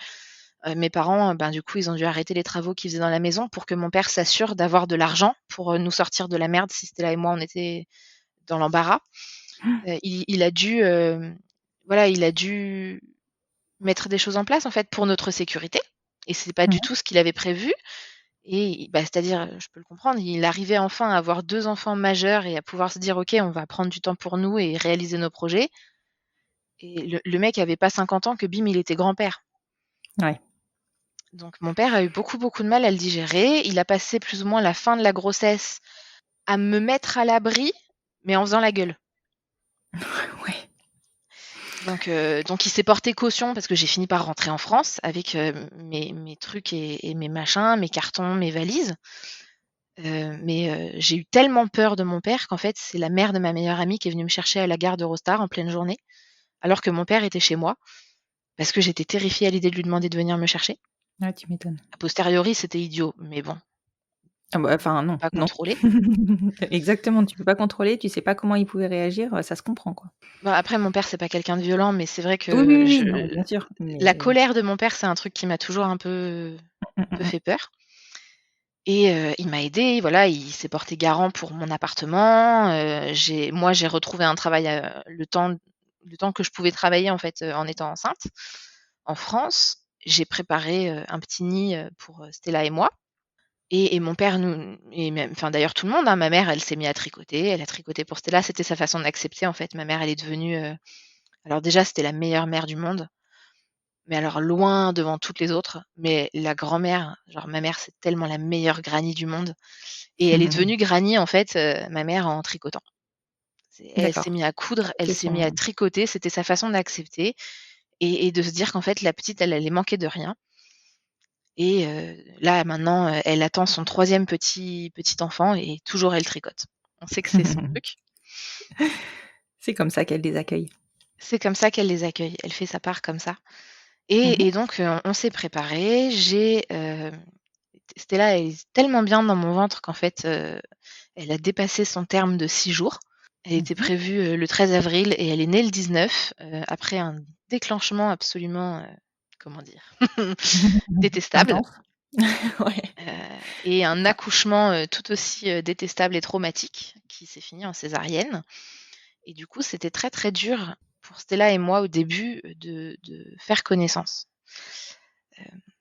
mes parents, ben, du coup, ils ont dû arrêter les travaux qu'ils faisaient dans la maison pour que mon père s'assure d'avoir de l'argent pour, nous sortir de la merde si Stella et moi, on était dans l'embarras. Il a dû, voilà, il a dû mettre des choses en place, en fait, pour notre sécurité, et c'est pas Mmh du mh. tout ce qu'il avait prévu. et bah, c'est-à-dire, je peux le comprendre, il arrivait enfin à avoir 2 enfants majeurs et à pouvoir se dire: «OK, on va prendre du temps pour nous et réaliser nos projets», et le mec avait pas 50 ans que bim, il était grand-père. Ouais. Donc mon père a eu beaucoup, beaucoup de mal à le digérer. Il a passé plus ou moins la fin de la grossesse à me mettre à l'abri, mais en faisant la gueule. Ouais. Donc il s'est porté caution parce que j'ai fini par rentrer en France avec, mes trucs et mes machins, mes cartons, mes valises. Mais j'ai eu tellement peur de mon père qu'en fait, c'est la mère de ma meilleure amie qui est venue me chercher à la gare d'Eurostar en pleine journée, alors que mon père était chez moi, parce que j'étais terrifiée à l'idée de lui demander de venir me chercher. Ouais, tu m'étonnes. A posteriori, c'était idiot, mais bon, Ah bah, enfin on peut non, pas non. contrôler. Exactement, tu peux pas contrôler, tu sais pas comment il pouvait réagir, ça se comprend, quoi. Bah, après mon père, c'est pas quelqu'un de violent, mais c'est vrai Oui, oui, que oui, non, mais bien sûr, la mais colère de mon père, c'est un truc qui m'a toujours un mmh, mmh peu mh. fait peur. Et il m'a aidée, voilà, il s'est porté garant pour mon appartement, j'ai retrouvé un travail, le temps que je pouvais travailler, en fait, en étant enceinte, en France. J'ai préparé, un petit nid, pour, Stella et moi, et mon père nous et même enfin, d'ailleurs tout le monde, hein. Ma mère, elle s'est mise à tricoter, elle a tricoté pour Stella, c'était sa façon d'accepter, en fait. Ma mère, elle est devenue, alors déjà, c'était la meilleure mère du monde, mais alors loin devant toutes les autres, mais la grand-mère, genre ma mère, c'est tellement la meilleure granny du monde. Et elle est devenue granny, en fait, ma mère, en tricotant. Elle s'est D'accord. mise à coudre, elle C'est s'est mise à son tricoter, c'était sa façon d'accepter et de se dire qu'en fait la petite, elle allait manquer de rien, et là maintenant, elle attend son 3e petit enfant et toujours elle tricote. On sait que c'est son truc. c'est comme ça qu'elle les accueille. C'est comme ça qu'elle les accueille. Elle fait sa part comme ça, Mmh mh. et donc on s'est préparés. Stella, elle est tellement bien dans mon ventre qu'en fait, elle a dépassé son terme de 6 jours. Elle Mmh était mh. prévue, le 13 avril et elle est née le 19, après un déclenchement absolument, comment dire? Détestable, Intense. Ouais. et un Ah. accouchement, tout aussi, détestable et traumatique qui s'est fini en césarienne, et du coup, c'était très, très dur pour Stella et moi au début, de faire connaissance.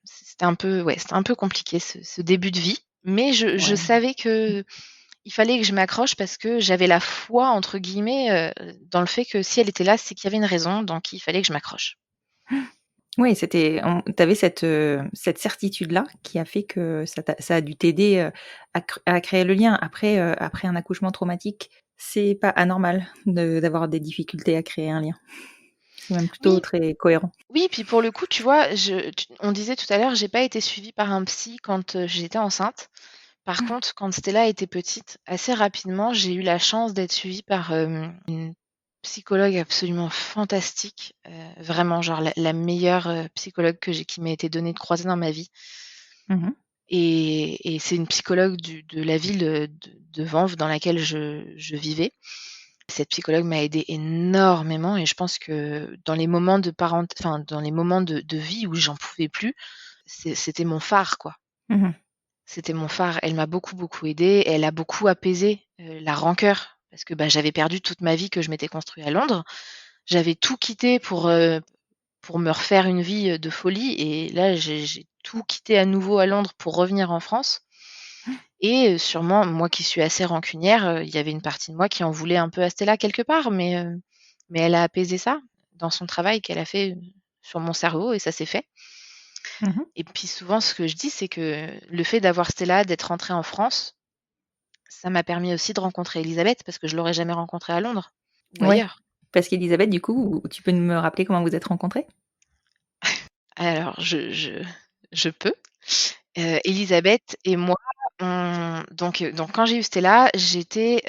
C'était un peu, ouais, c'était un peu compliqué ce début de vie, mais je Ouais. savais Mmh. qu'il fallait que je m'accroche parce que j'avais «la foi» entre guillemets, dans le fait que si elle était là, c'est qu'il y avait une raison, donc il fallait que je m'accroche. Oui, tu avais cette certitude-là qui a fait que ça a dû t'aider, à créer le lien. Après un accouchement traumatique, c'est pas anormal d'avoir des difficultés à créer un lien. C'est même plutôt Oui, très cohérent. oui, puis pour le coup, tu vois, on disait tout à l'heure, j'ai pas été suivie par un psy quand, j'étais enceinte. Par contre, quand Stella était petite, assez rapidement, j'ai eu la chance d'être suivie par, une psychologue absolument fantastique, vraiment genre la meilleure, psychologue qui m'a été donnée de croiser dans ma vie, Mmh mh. et c'est une psychologue de la ville, de Vanves dans laquelle je vivais. Cette psychologue m'a aidée énormément, et je pense que dans les moments dans les moments de vie où j'en pouvais plus, c'était mon phare, quoi. Mmh mh. C'était mon phare. Elle m'a beaucoup, beaucoup aidée. Elle a beaucoup apaisé, la rancœur parce que, bah, j'avais perdu toute ma vie que je m'étais construite à Londres. J'avais tout quitté pour me refaire une vie, de folie, et là, j'ai tout quitté à nouveau à Londres pour revenir en France, et sûrement, moi qui suis assez rancunière, il y avait une partie de moi qui en voulait un peu à Stella quelque part, mais elle a apaisé ça dans son travail qu'elle a fait, sur mon cerveau, et ça s'est fait. Mmh. Et puis souvent, ce que je dis, c'est que le fait d'avoir Stella, d'être rentrée en France, ça m'a permis aussi de rencontrer Elisabeth parce que je l'aurais jamais rencontrée à Londres ou Ouais, ailleurs. parce qu'Élisabeth, du coup, tu peux me rappeler comment vous êtes rencontrés? Alors je peux. Elisabeth et moi, donc quand j'ai eu Stella, j'étais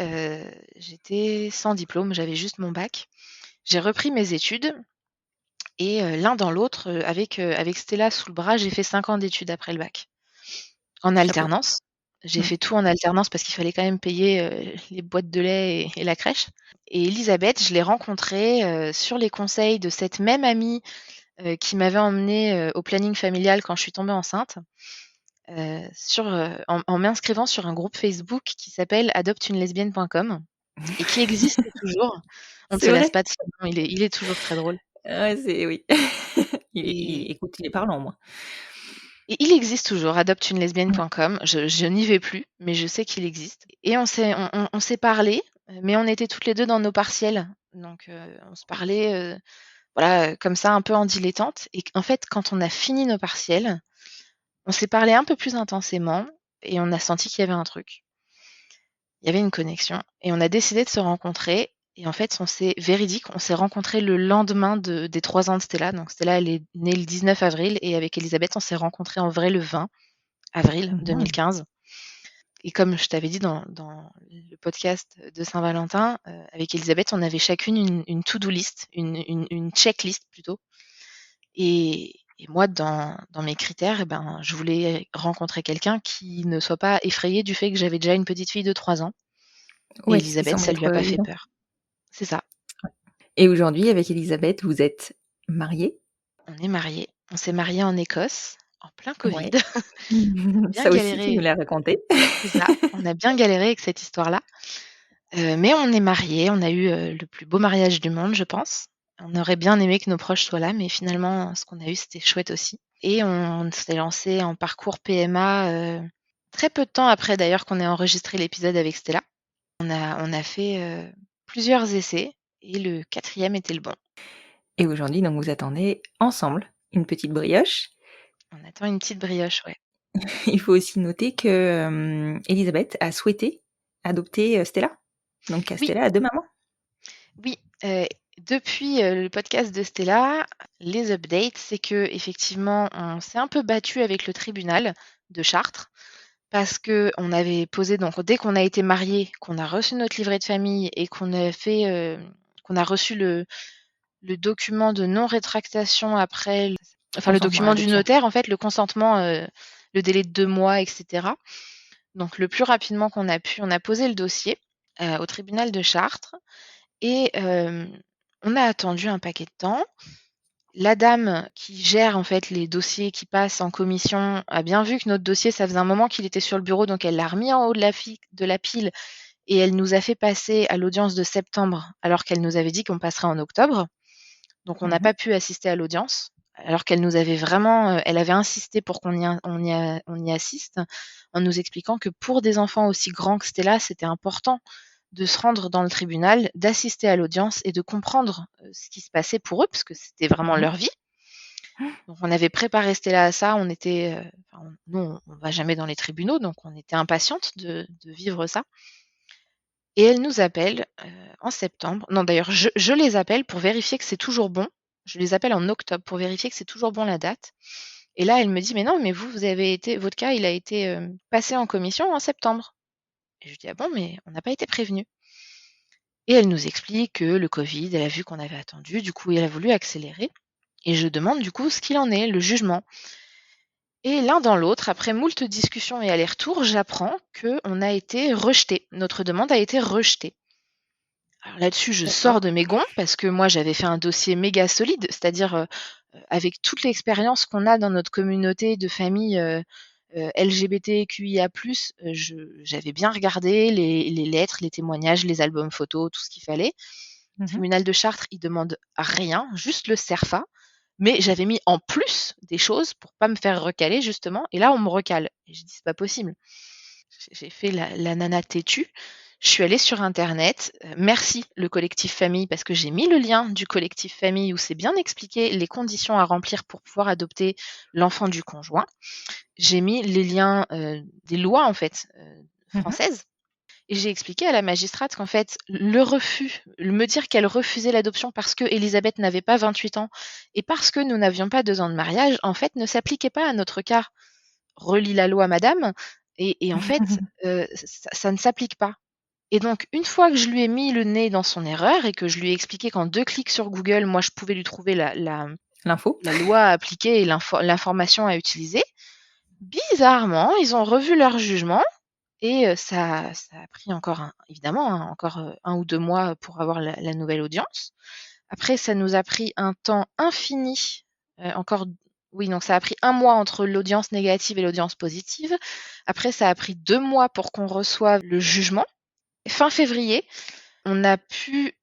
sans diplôme, j'avais juste mon bac. J'ai repris mes études, et l'un dans l'autre, avec Stella sous le bras, j'ai fait 5 ans d'études après le bac, en Chapeau. alternance. J'ai Mmh. fait tout en alternance parce qu'il fallait quand même payer, les boîtes de lait et la crèche. Et Elisabeth, je l'ai rencontrée, sur les conseils de cette même amie, qui m'avait emmenée, au planning familial quand je suis tombée enceinte, en m'inscrivant sur un groupe Facebook qui s'appelle adopteunelesbienne.com et qui existe toujours. On ne C'est se lasse vrai? pas de ce nom, il est toujours très drôle. Ouais, c'est oui. Et Écoute, il est parlant au moins. Et il existe toujours, adopteunelesbienne.com. Je n'y vais plus, mais je sais qu'il existe. Et on s'est parlé, mais on était toutes les deux dans nos partiels. Donc, on se parlait, voilà, comme ça, un peu en dilettante. Et en fait, quand on a fini nos partiels, on s'est parlé un peu plus intensément et on a senti qu'il y avait un truc. Il y avait une connexion et on a décidé de se rencontrer. Et en fait, on s'est rencontrés le lendemain des 3 ans de Stella. Donc Stella, elle est née le 19 avril et avec Elisabeth, on s'est rencontrés en vrai le 20 avril Mhm. 2015. Et comme je t'avais dit dans le podcast de Saint-Valentin, avec Elisabeth, on avait chacune une to-do list, une checklist plutôt. Et moi, dans mes critères, je voulais rencontrer quelqu'un qui ne soit pas effrayé du fait que j'avais déjà une petite fille de 3 ans. Et Ouais, ce qui Elisabeth, semble ça lui être a pas fait évident. peur. C'est ça. Et aujourd'hui, avec Elisabeth, vous êtes mariés? On est mariés. On s'est mariés en Écosse, en plein Covid. Ouais. On a bien Ça aussi, tu nous galéré. l'as raconté. C'est ça. On a bien galéré avec cette histoire-là. Mais on est mariés. On a eu le plus beau mariage du monde, je pense. On aurait bien aimé que nos proches soient là, mais finalement, ce qu'on a eu, c'était chouette aussi. Et on s'est lancé en parcours PMA très peu de temps après, d'ailleurs, qu'on ait enregistré l'épisode avec Stella. On a fait plusieurs essais et le 4e était le bon. Et aujourd'hui, donc, vous attendez ensemble une petite brioche. On attend une petite brioche, ouais. Il faut aussi noter que Elisabeth a souhaité adopter Stella. Donc, Oui, Stella a 2 mamans. oui. Depuis le podcast de Stella, les updates, c'est que effectivement, on s'est un peu battu avec le tribunal de Chartres parce que on avait posé donc dès qu'on a été mariés, qu'on a reçu notre livret de famille et qu'on a reçu le document de non-rétractation après, enfin le Consentement à document du l'adoption. notaire, en fait, le consentement, le délai de 2 mois, etc. Donc le plus rapidement qu'on a pu, on a posé le dossier au tribunal de Chartres et on a attendu un paquet de temps. La dame qui gère en fait les dossiers qui passent en commission a bien vu que notre dossier, ça faisait un moment qu'il était sur le bureau, donc elle l'a remis en haut de la pile et elle nous a fait passer à l'audience de septembre alors qu'elle nous avait dit qu'on passerait en octobre. Donc on n'a Mhm. pas pu assister à l'audience alors qu'elle nous avait vraiment, elle avait insisté pour on y assiste en nous expliquant que pour des enfants aussi grands que Stella, c'était important de se rendre dans le tribunal, d'assister à l'audience et de comprendre ce qui se passait pour eux, parce que c'était vraiment Mhm. leur vie. Donc on avait préparé Stella à ça, nous on va jamais dans les tribunaux, donc on était impatiente de vivre ça. Et elle nous appelle en septembre. Non, d'ailleurs, je les appelle pour vérifier que c'est toujours bon. Je les appelle en octobre pour vérifier que c'est toujours bon la date. Et là, elle me dit, mais non, mais votre cas, il a été passé en commission en septembre. Et je dis, ah bon, mais on n'a pas été prévenu. Et elle nous explique que le Covid, elle a vu qu'on avait attendu, du coup, elle a voulu accélérer. Et je demande du coup ce qu'il en est, le jugement. Et l'un dans l'autre, après moult discussions et allers-retours, j'apprends qu'on a été rejeté. Notre demande a été rejetée. Alors là-dessus, je sors D'accord. de mes gonds parce que moi, j'avais fait un dossier méga solide, c'est-à-dire avec toute l'expérience qu'on a dans notre communauté de famille LGBTQIA+, j'avais bien regardé les lettres, les témoignages, les albums photos, tout ce qu'il fallait. Le Mhm. tribunal de Chartres, il demande rien, juste le CERFA, mais j'avais mis en plus des choses pour pas me faire recaler justement, et là on me recale. Et j'ai dit c'est pas possible. J'ai fait la nana têtue. Je suis allée sur internet. Merci le collectif famille parce que j'ai mis le lien du collectif famille où c'est bien expliqué les conditions à remplir pour pouvoir adopter l'enfant du conjoint. J'ai mis les liens des lois en fait Mhm. françaises et j'ai expliqué à la magistrate qu'en fait, me dire qu'elle refusait l'adoption parce que Elisabeth n'avait pas 28 ans et parce que nous n'avions pas 2 ans de mariage, en fait, ne s'appliquait pas à notre cas. Relis la loi, madame. Et en fait, ça ne s'applique pas. Et donc, une fois que je lui ai mis le nez dans son erreur et que je lui ai expliqué qu'en 2 clics sur Google, moi, je pouvais lui trouver L'info. la loi à appliquer et l'information à utiliser, bizarrement, ils ont revu leur jugement et ça a pris encore évidemment, hein, encore 1 ou 2 mois pour avoir la nouvelle audience. Après, ça nous a pris un temps infini, encore oui, donc ça a pris 1 mois entre l'audience négative et l'audience positive. Après, ça a pris 2 mois pour qu'on reçoive le jugement. Fin février, on a pu,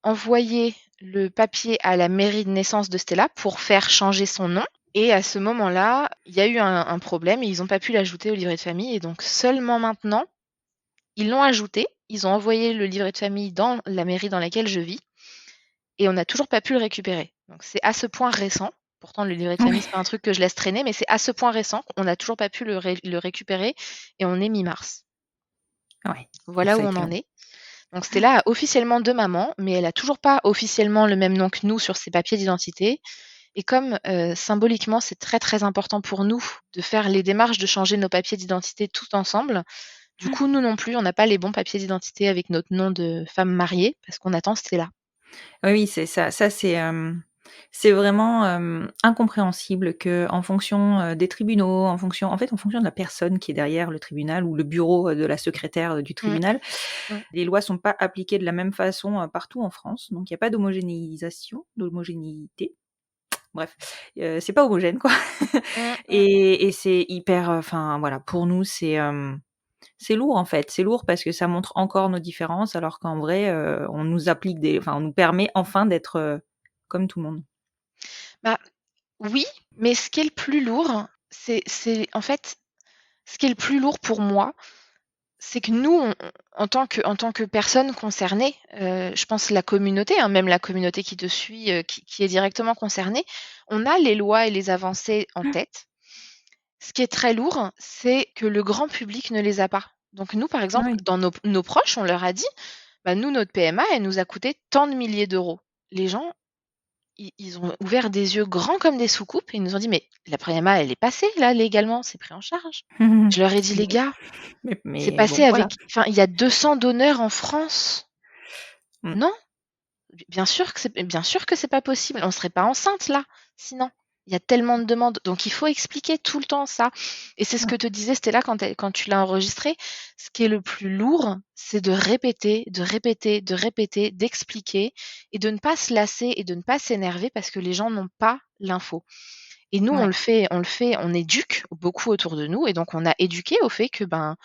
envoyer le papier à la mairie de naissance de Stella pour faire changer son nom Et à ce moment-là, il y a eu un problème et ils ont pas pu l'ajouter au livret de famille et donc seulement maintenant, ils l'ont ajouté. Ils ont envoyé le livret de famille dans la mairie dans laquelle je vis et on n'a toujours pas pu le récupérer. Donc c'est à ce point récent. Pourtant, le livret de famille, Ouais, c'est pas un truc que je laisse traîner, mais c'est à ce point récent qu'on n'a toujours pas pu le récupérer et on est mi-mars. ouais. Voilà où Ça a on été en long. est. Donc Stella a officiellement 2 mamans, mais elle a toujours pas officiellement le même nom que nous sur ses papiers d'identité. Et comme symboliquement, c'est très très important pour nous de faire les démarches de changer nos papiers d'identité tout ensemble, du coup, nous non plus, on n'a pas les bons papiers d'identité avec notre nom de femme mariée parce qu'on attend Stella. Oui, oui, c'est ça. Ça, c'est vraiment incompréhensible que, en fonction des tribunaux, en fonction de la personne qui est derrière le tribunal ou le bureau de la secrétaire du Mmh, tribunal, mmh. les lois sont pas appliquées de la même façon partout en France. Donc, il n'y a pas d'homogénéité. Bref, c'est pas homogène, quoi. Mmh, mmh. Et c'est hyper, enfin voilà, pour nous, c'est lourd en fait. C'est lourd parce que ça montre encore nos différences, alors qu'en vrai, on nous permet enfin d'être comme tout le monde. Bah, oui, mais ce qui est le plus lourd, c'est en fait, ce qui est le plus lourd pour moi, c'est que nous, en tant que personnes concernées, je pense la communauté, hein, même la communauté qui te suit, qui est directement concernée, on a les lois et les avancées en tête. Ce qui est très lourd, c'est que le grand public ne les a pas. Donc nous, par exemple, Oui. dans nos proches, on leur a dit: «Bah, nous, notre PMA, elle nous a coûté tant de milliers d'euros». Les gens, ils ont ouvert des yeux grands comme des soucoupes et ils nous ont dit: «Mais la PMA, elle est passée là, légalement, c'est pris en charge». Je leur ai dit: «Les Mais gars, c'est mais passé bon, voilà. avec enfin, il y a 200 donneurs en France. Mmh. Non, bien sûr que c'est pas possible. On serait pas enceinte là, sinon. Il y a tellement de demandes, donc il faut expliquer tout le temps ça et c'est ce que Ouais. te disait Stella quand tu l'as enregistré. Ce qui est le plus lourd, c'est de répéter, de répéter, de répéter, d'expliquer et de ne pas se lasser et de ne pas s'énerver parce que les gens n'ont pas l'info et nous, Ouais. on éduque beaucoup autour de nous et donc on a éduqué au fait que, ben,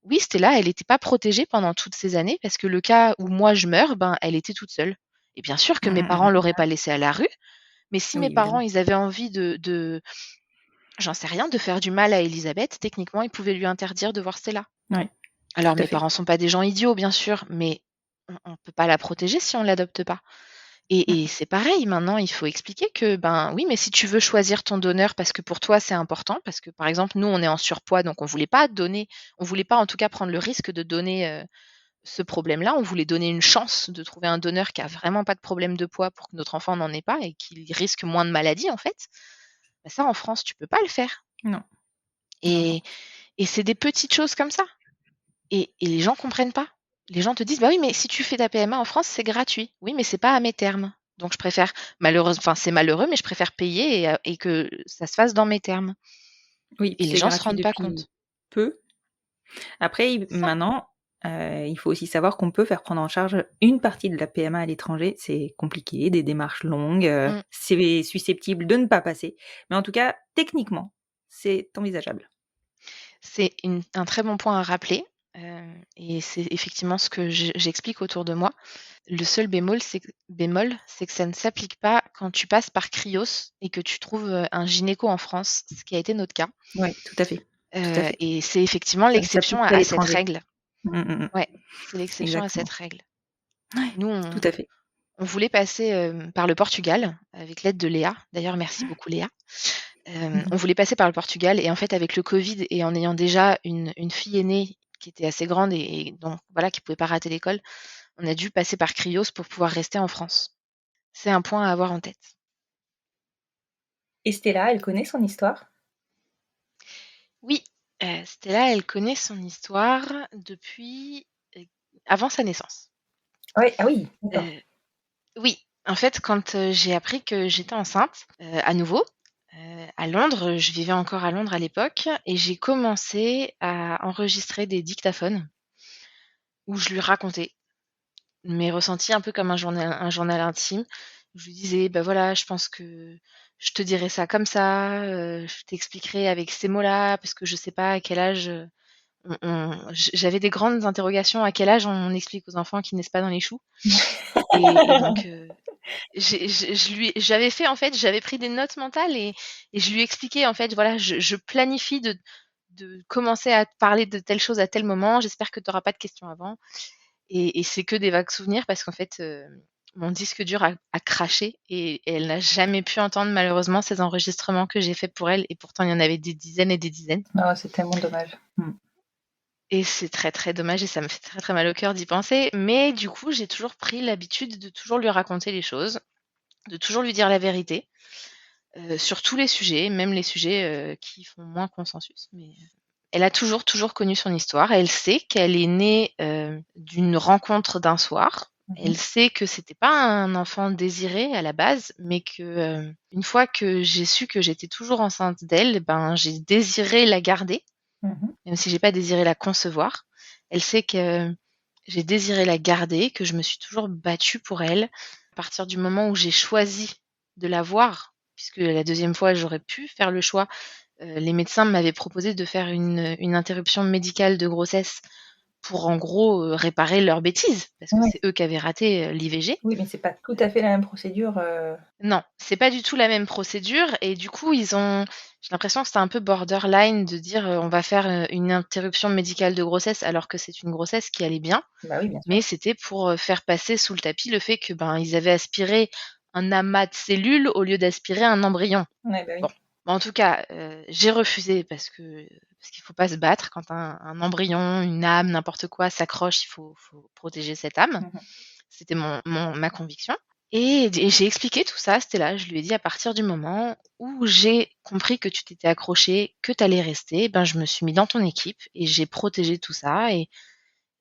oui, Stella, elle était pas protégée pendant toutes ces années parce que le cas où moi je meurs, ben, elle était toute seule et bien sûr que Mmh, mes mmh, parents mmh, l'auraient mmh. pas laissée à la rue, mais si mes Oui, parents, évidemment. ils avaient envie j'en sais rien, de faire du mal à Élisabeth, techniquement, ils pouvaient lui interdire de voir Stella. Ouais, tout Alors à mes fait. parents sont pas des gens idiots, bien sûr, mais on peut pas la protéger si on l'adopte pas. Et Mmh. c'est pareil, maintenant, il faut expliquer que, ben, oui, mais si tu veux choisir ton donneur parce que pour toi c'est important, parce que, par exemple, nous, on est en surpoids, donc on voulait pas en tout cas prendre le risque de donner, ce problème-là. On voulait donner une chance de trouver un donneur qui a vraiment pas de problème de poids pour que notre enfant n'en ait pas et qu'il risque moins de maladies, en fait. Bah, ça, en France, tu peux pas le faire. Non, non, non. Et, et c'est des petites choses comme ça. Et les gens comprennent pas. Les gens te disent, bah oui, mais si tu fais ta PMA en France, c'est gratuit. Oui, mais c'est pas à mes termes. Donc je préfère, enfin c'est malheureux, mais je préfère payer et que ça se fasse dans mes termes. Oui, Et puis les c'est gens se gratuit rendent pas depuis compte. peu. Après, C'est ça. maintenant, il faut aussi savoir qu'on peut faire prendre en charge une partie de la PMA à l'étranger. C'est compliqué, des démarches longues, Mm. c'est susceptible de ne pas passer. Mais en tout cas, techniquement, c'est envisageable. C'est un très bon point à rappeler. Et c'est effectivement ce que j'explique autour de moi. Le seul bémol, c'est que ça ne s'applique pas quand tu passes par Cryos et que tu trouves un gynéco en France, ce qui a été notre cas. Ouais, tout à fait, tout à fait. Et c'est effectivement Ça ne l'exception s'applique à, qu'à à cette l'étranger. règle. Mmh, mmh, mmh. Ouais, c'est l'exception à cette Exactement. règle. Ouais, Nous, tout on, à fait. on voulait passer par le Portugal avec l'aide de Léa. D'ailleurs, merci beaucoup Léa. On voulait passer par le Portugal et en fait, avec le Covid et en ayant déjà une fille aînée qui était assez grande et donc voilà, qui pouvait pas rater l'école, on a dû passer par Cryos pour pouvoir rester en France. C'est un point à avoir en tête. Et Stella, elle connaît son histoire? Oui, Stella, elle connaît son histoire depuis, avant sa naissance. Ouais, ah oui, d'accord. Heu, oui, en fait, quand, j'ai appris que j'étais enceinte, à nouveau, à Londres, je vivais encore à Londres à l'époque et j'ai commencé à enregistrer des dictaphones où je lui racontais mes ressentis un peu comme un journal intime. Je lui disais: «Bah, voilà, je pense que je te dirais ça comme ça, je t'expliquerai avec ces mots-là parce que je sais pas à quel âge, j'avais des grandes interrogations, à quel âge on explique aux enfants qu'ils naissent pas dans les choux et donc J'avais fait en fait, j'avais pris des notes mentales et je lui expliquais en fait, voilà, je planifie de commencer à te parler de telle chose à tel moment. J'espère que tu auras pas de questions avant. Et c'est que des vagues souvenirs parce qu'en fait, mon disque dur a craché et elle n'a jamais pu entendre malheureusement ces enregistrements que j'ai faits pour elle et pourtant il y en avait des dizaines et des dizaines. Oh, c'est tellement dommage. Et c'est très, très dommage et ça me fait très, très mal au cœur d'y penser. Mais du coup, j'ai toujours pris l'habitude de toujours lui raconter les choses, de toujours lui dire la vérité, sur tous les sujets, même les sujets, qui font moins consensus. Mais, elle a toujours, toujours connu son histoire. Elle sait qu'elle est née, d'une rencontre d'un soir. Elle sait que c'était pas un enfant désiré à la base, mais que, une fois que j'ai su que j'étais toujours enceinte d'elle, ben, j'ai désiré la garder, même si j'ai pas désiré la concevoir. Elle sait que j'ai désiré la garder, que je me suis toujours battue pour elle. À partir du moment où j'ai choisi de la voir, puisque la deuxième fois, j'aurais pu faire le choix, les médecins m'avaient proposé de faire une interruption médicale de grossesse pour en gros, réparer leurs bêtises, parce que Ouais. c'est eux qui avaient raté, l'IVG. Oui, mais c'est pas tout à fait la même procédure. Non, c'est pas du tout la même procédure et du coup, j'ai l'impression que c'était un peu borderline de dire, on va faire, une interruption médicale de grossesse alors que c'est une grossesse qui allait bien. Bah oui, bien sûr. Mais c'était pour, faire passer sous le tapis le fait que, ben, ils avaient aspiré un amas de cellules au lieu d'aspirer un embryon. Ouais, bah Bon, oui. en tout cas, j'ai refusé parce qu'il faut pas se battre quand un embryon, une âme, n'importe quoi s'accroche, il faut protéger cette âme. C'était ma conviction et j'ai expliqué tout ça à Stella. Je lui ai dit: «À partir du moment où j'ai compris que tu t'étais accrochée, que tu allais rester, ben, je me suis mis dans ton équipe et j'ai protégé tout ça et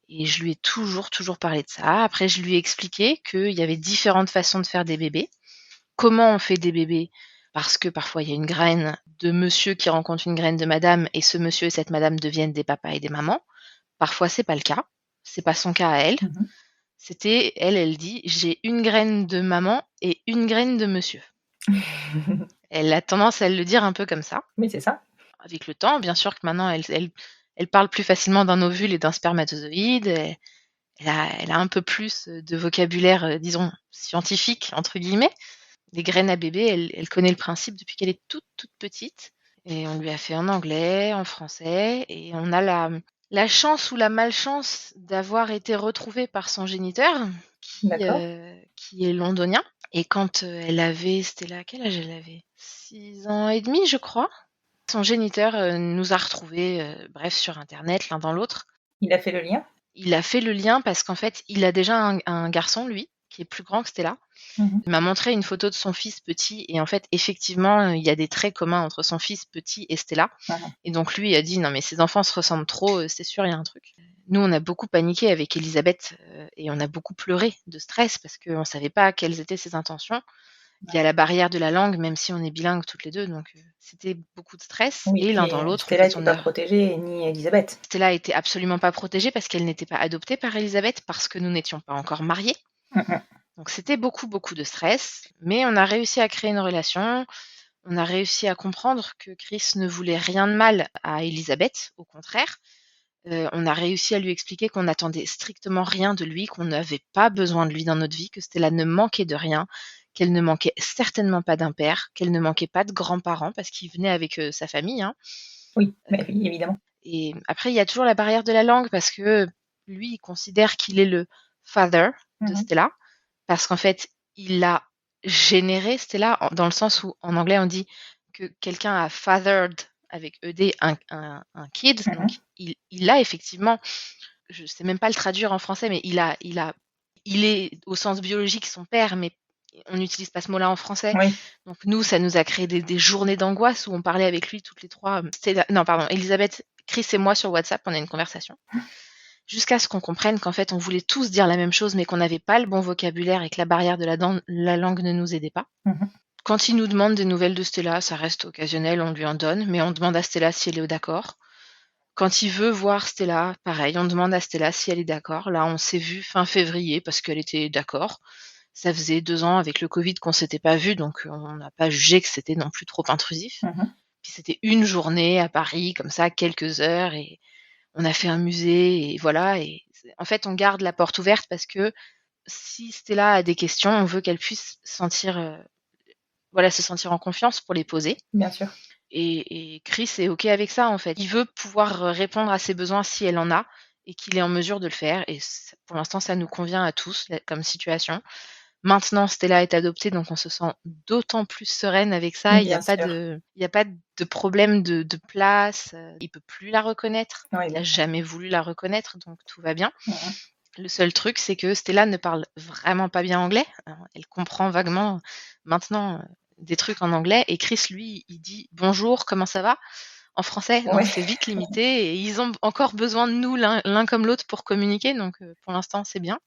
je lui ai toujours, toujours parlé de ça. Après, je lui ai expliqué qu'il y avait différentes façons de faire des bébés. Comment on fait des bébés? Parce que parfois, il y a une graine de monsieur qui rencontre une graine de madame et ce monsieur et cette madame deviennent des papas et des mamans. Parfois, c'est pas le cas. C'est pas son cas à elle. C'était, elle dit: «J'ai une graine de maman et une graine de monsieur». Elle a tendance à le dire un peu comme ça. Mais c'est ça. Avec le temps, bien sûr que maintenant, elle parle plus facilement d'un ovule et d'un spermatozoïde. Elle a un peu plus, de vocabulaire, disons «scientifique» entre guillemets. Les graines à bébé, elle connaît le principe depuis qu'elle est toute, toute petite et on lui a fait en anglais, en français et on a la chance ou la malchance d'avoir été retrouvée par son géniteur D'accord. qui est londonien et quand, c'était là, quel âge elle avait? 6 ans et demi, je crois. Son géniteur, nous a retrouvés, bref sur internet l'un dans l'autre. Il a fait le lien? Il a fait le lien parce qu'en fait, il a déjà un garçon lui, qui est plus grand que Stella. Il m'a montré une photo de son fils petit et en fait, effectivement, il y a des traits communs entre son fils petit et Stella et donc lui a dit: «Non mais ces enfants se ressemblent trop, c'est sûr, il y a un truc». Nous, on a beaucoup paniqué avec Élisabeth, et on a beaucoup pleuré de stress parce qu'on ne savait pas quelles étaient ses intentions. Il y a la barrière de la langue, même si on est bilingues toutes les 2, donc c'était beaucoup de stress Oui, et l'un puis, dans l'autre, on Stella fait était on pas a protégée, ni Élisabeth. Stella était absolument pas protégée parce qu'elle n'était pas adoptée par Élisabeth, parce que nous n'étions pas encore mariés. Donc c'était beaucoup, beaucoup de stress, mais on a réussi à créer une relation. On a réussi à comprendre que Chris ne voulait rien de mal à Élisabeth, au contraire. On a réussi à lui expliquer qu'on n'attendait strictement rien de lui, qu'on n'avait pas besoin de lui dans notre vie, que Stella ne manquait de rien, qu'elle ne manquait certainement pas d'un père, qu'elle ne manquait pas de grands-parents parce qu'il venait avec, sa famille, hein. Oui, bah oui, évidemment. Et après il y a toujours la barrière de la langue parce que lui, il considère qu'il est le father de Stella. Parce qu'en fait, il a généré Stella dans le sens où en anglais on dit que quelqu'un a fathered avec ED un kid. Donc il a effectivement, je sais même pas le traduire en français, mais il est au sens biologique son père, mais on n'utilise pas ce mot-là en français. Oui. Donc nous, ça nous a créé des journées d'angoisse où on parlait avec lui toutes les trois. Non, pardon, Elisabeth, Chris et moi sur WhatsApp, on a une conversation. Jusqu'à ce qu'on comprenne qu'en fait, on voulait tous dire la même chose, mais qu'on n'avait pas le bon vocabulaire et que la barrière de la langue ne nous aidait pas. Quand il nous demande des nouvelles de Stella, ça reste occasionnel, on lui en donne, mais on demande à Stella si elle est d'accord. Quand il veut voir Stella, pareil, on demande à Stella si elle est d'accord. Là, on s'est vu fin février parce qu'elle était d'accord. Ça faisait 2 ans avec le Covid qu'on s'était pas vus, donc on n'a pas jugé que c'était non plus trop intrusif. Puis c'était une journée à Paris, comme ça, quelques heures, et on a fait un musée et voilà. Et en fait, on garde la porte ouverte parce que si Stella a des questions, on veut qu'elle puisse se sentir en confiance pour les poser. Bien sûr. Et Chris est OK avec ça, en fait. Il veut pouvoir répondre à ses besoins si elle en a et qu'il est en mesure de le faire. Et pour l'instant, ça nous convient à tous comme situation. Maintenant, Stella est adoptée, donc on se sent d'autant plus sereine avec ça. Il n'y Bien a pas sûr. il y a pas de problème de place. Il peut plus la reconnaître. Oui, Il n'a bien sûr. jamais voulu la reconnaître, donc tout va bien. Mhm. Le seul truc, c'est que Stella ne parle vraiment pas bien anglais. Elle comprend vaguement maintenant des trucs en anglais. Et Chris, lui, il dit bonjour, comment ça va en français. Donc Ouais. c'est vite limité. Et ils ont encore besoin de nous l'un comme l'autre pour communiquer. Donc pour l'instant, c'est bien.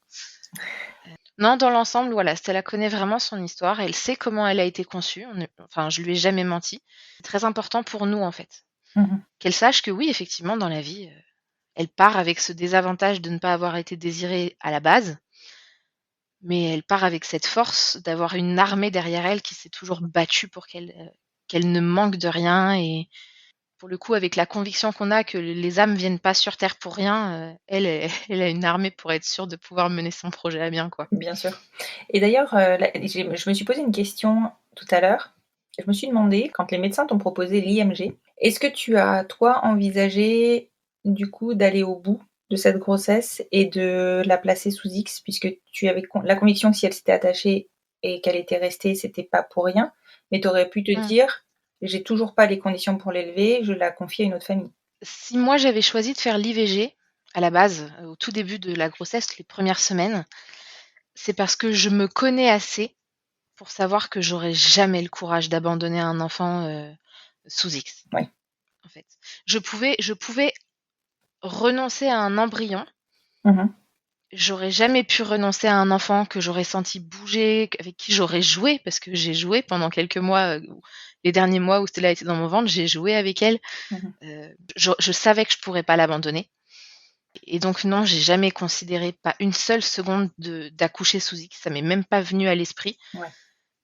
Non, dans l'ensemble, voilà, Stella connaît vraiment son histoire. Elle sait comment elle a été conçue. Enfin, je lui ai jamais menti. C'est très important pour nous, en fait. Mhm. Qu'elle sache que oui, effectivement, dans la vie, elle part avec ce désavantage de ne pas avoir été désirée à la base, mais elle part avec cette force d'avoir une armée derrière elle qui s'est toujours battue pour qu'elle ne manque de rien. Et pour le coup, avec la conviction qu'on a que les âmes viennent pas sur Terre pour rien, elle a une armée pour être sûre de pouvoir mener son projet à bien, quoi. Bien sûr. Et d'ailleurs, je me suis posé une question tout à l'heure. Je me suis demandé, quand les médecins t'ont proposé l'IMG, est-ce que tu as, toi, envisagé, du coup, d'aller au bout de cette grossesse et de la placer sous X, puisque tu avais la conviction que si elle s'était attachée et qu'elle était restée, c'était pas pour rien, mais tu aurais pu te Mmh. dire, j'ai toujours pas les conditions pour l'élever, je la confie à une autre famille. Si moi j'avais choisi de faire l'IVG à la base, au tout début de la grossesse, les premières semaines, c'est parce que je me connais assez pour savoir que j'aurais jamais le courage d'abandonner un enfant, sous X, Oui. en fait. Je pouvais renoncer à un embryon. Mhm. J'aurais jamais pu renoncer à un enfant que j'aurais senti bouger, avec qui j'aurais joué, parce que j'ai joué pendant quelques mois, les derniers mois où Stella était dans mon ventre, j'ai joué avec elle. Mhm. Je savais que je pourrais pas l'abandonner. Et donc non, j'ai jamais considéré, pas une seule seconde, d'accoucher sous X. Ça m'est même pas venu à l'esprit Ouais.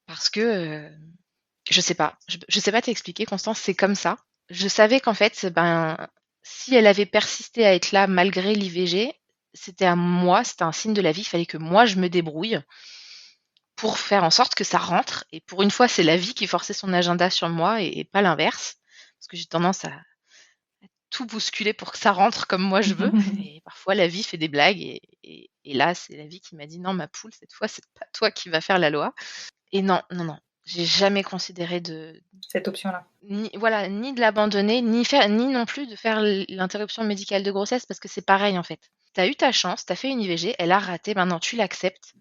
parce que je sais pas. Je sais pas t'expliquer, Constance. C'est comme ça. Je savais qu'en fait, ben, si elle avait persisté à être là malgré l'IVG, c'était à moi, c'était un signe de la vie. Il fallait que moi je me débrouille pour faire en sorte que ça rentre. Et pour une fois, c'est la vie qui forçait son agenda sur moi et pas l'inverse, parce que j'ai tendance à tout bousculer pour que ça rentre comme moi je veux. Et parfois, la vie fait des blagues. Et là, c'est la vie qui m'a dit non, ma poule, cette fois, c'est pas toi qui vas faire la loi. Et non, non, non. J'ai jamais considéré Cette option-là. ni de l'abandonner, ni non plus de faire l'interruption médicale de grossesse, parce que c'est pareil en fait. T'as eu ta chance, t'as fait une IVG, elle a raté, maintenant tu l'acceptes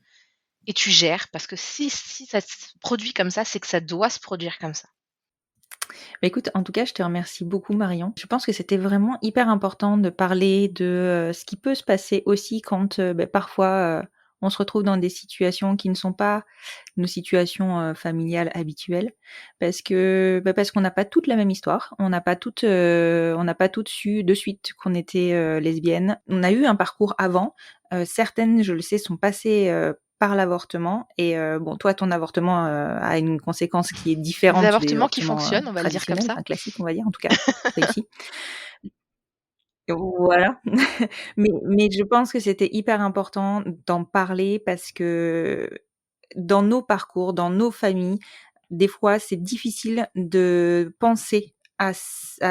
et tu gères, parce que si ça se produit comme ça, c'est que ça doit se produire comme ça. Bah, écoute, en tout cas, je te remercie beaucoup, Marion. Je pense que c'était vraiment hyper important de parler de ce qui peut se passer aussi quand parfois on se retrouve dans des situations qui ne sont pas nos situations familiales habituelles, parce qu'on n'a pas toute la même histoire, on n'a pas toutes su de suite qu'on était lesbienne. On a eu un parcours avant. Certaines, je le sais, sont passées par l'avortement. Et bon, toi, ton avortement a une conséquence qui est Des différente des avortements qui avortements fonctionnent, on va le dire comme traditionnels, ça. enfin classiques, on va dire, en tout cas réussis. Voilà. Mais je pense que c'était hyper important d'en parler parce que dans nos parcours, dans nos familles, des fois, c'est difficile de penser à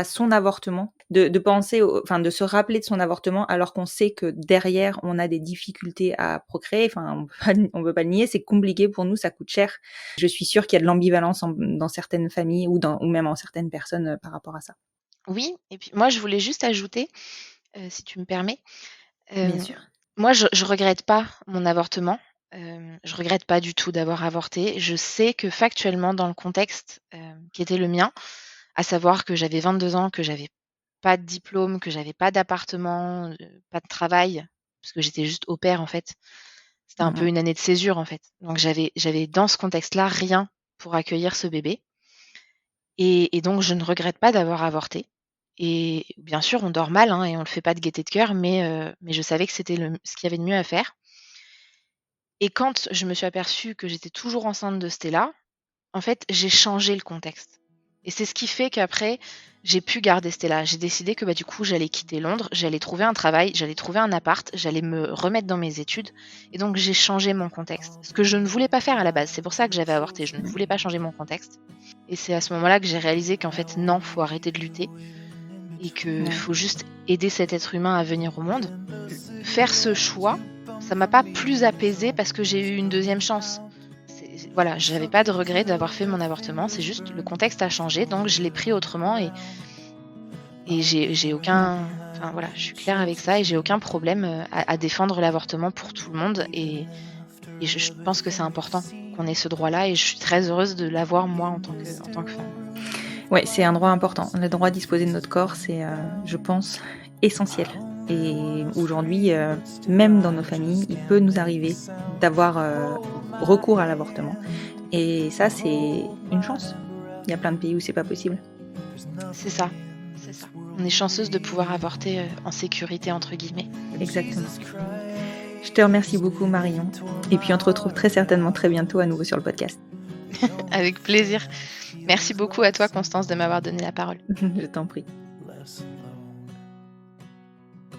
son avortement, de penser enfin, de se rappeler de son avortement alors qu'on sait que derrière, on a des difficultés à procréer. Enfin, on peut pas le nier, c'est compliqué pour nous, ça coûte cher. Je suis sûre qu'il y a de l'ambivalence dans certaines familles ou même en certaines personnes par rapport à ça. Oui, et puis moi je voulais juste ajouter, si tu me permets, Bien euh, sûr. moi je regrette pas mon avortement. Je regrette pas du tout d'avoir avorté. Je sais que factuellement, dans le contexte qui était le mien, à savoir que j'avais 22 ans, que j'avais pas de diplôme, que j'avais pas d'appartement, pas de travail, parce que j'étais juste au pair en fait. C'était un peu Mmh. une année de césure en fait. Donc j'avais dans ce contexte-là rien pour accueillir ce bébé. Et donc je ne regrette pas d'avoir avorté. Et bien sûr, on dort mal, hein, et on le fait pas de gaieté de cœur, mais je savais que c'était ce qu'il y avait de mieux à faire. Et quand je me suis aperçue que j'étais toujours enceinte de Stella, en fait, j'ai changé le contexte. Et c'est ce qui fait qu'après, j'ai pu garder Stella. J'ai décidé que du coup, j'allais quitter Londres, j'allais trouver un travail, j'allais trouver un appart, j'allais me remettre dans mes études. Et donc, j'ai changé mon contexte. Ce que je ne voulais pas faire à la base. C'est pour ça que j'avais avorté. Je ne voulais pas changer mon contexte. Et c'est à ce moment-là que j'ai réalisé qu'en fait, non, faut arrêter de lutter. Et qu'il faut juste aider cet être humain à venir au monde. Faire ce choix, ça m'a pas plus apaisée parce que j'ai eu une deuxième chance. Voilà, j'avais pas de regret d'avoir fait mon avortement, c'est juste le contexte a changé, donc je l'ai pris autrement et j'ai aucun, enfin voilà, je suis claire avec ça et j'ai aucun problème à défendre l'avortement pour tout le monde et je pense que c'est important qu'on ait ce droit-là et je suis très heureuse de l'avoir moi en tant que femme. Ouais, c'est un droit important. Le droit à disposer de notre corps, c'est, je pense, essentiel. Et aujourd'hui, même dans nos familles, il peut nous arriver d'avoir recours à l'avortement. Et ça, c'est une chance. Il y a plein de pays où c'est pas possible. C'est ça. On est chanceuse de pouvoir avorter en sécurité, entre guillemets. Exactement. Je te remercie beaucoup, Marion. Et puis on te retrouve très certainement très bientôt à nouveau sur le podcast. Avec plaisir. Merci beaucoup à toi, Constance, de m'avoir donné la parole. Je t'en prie.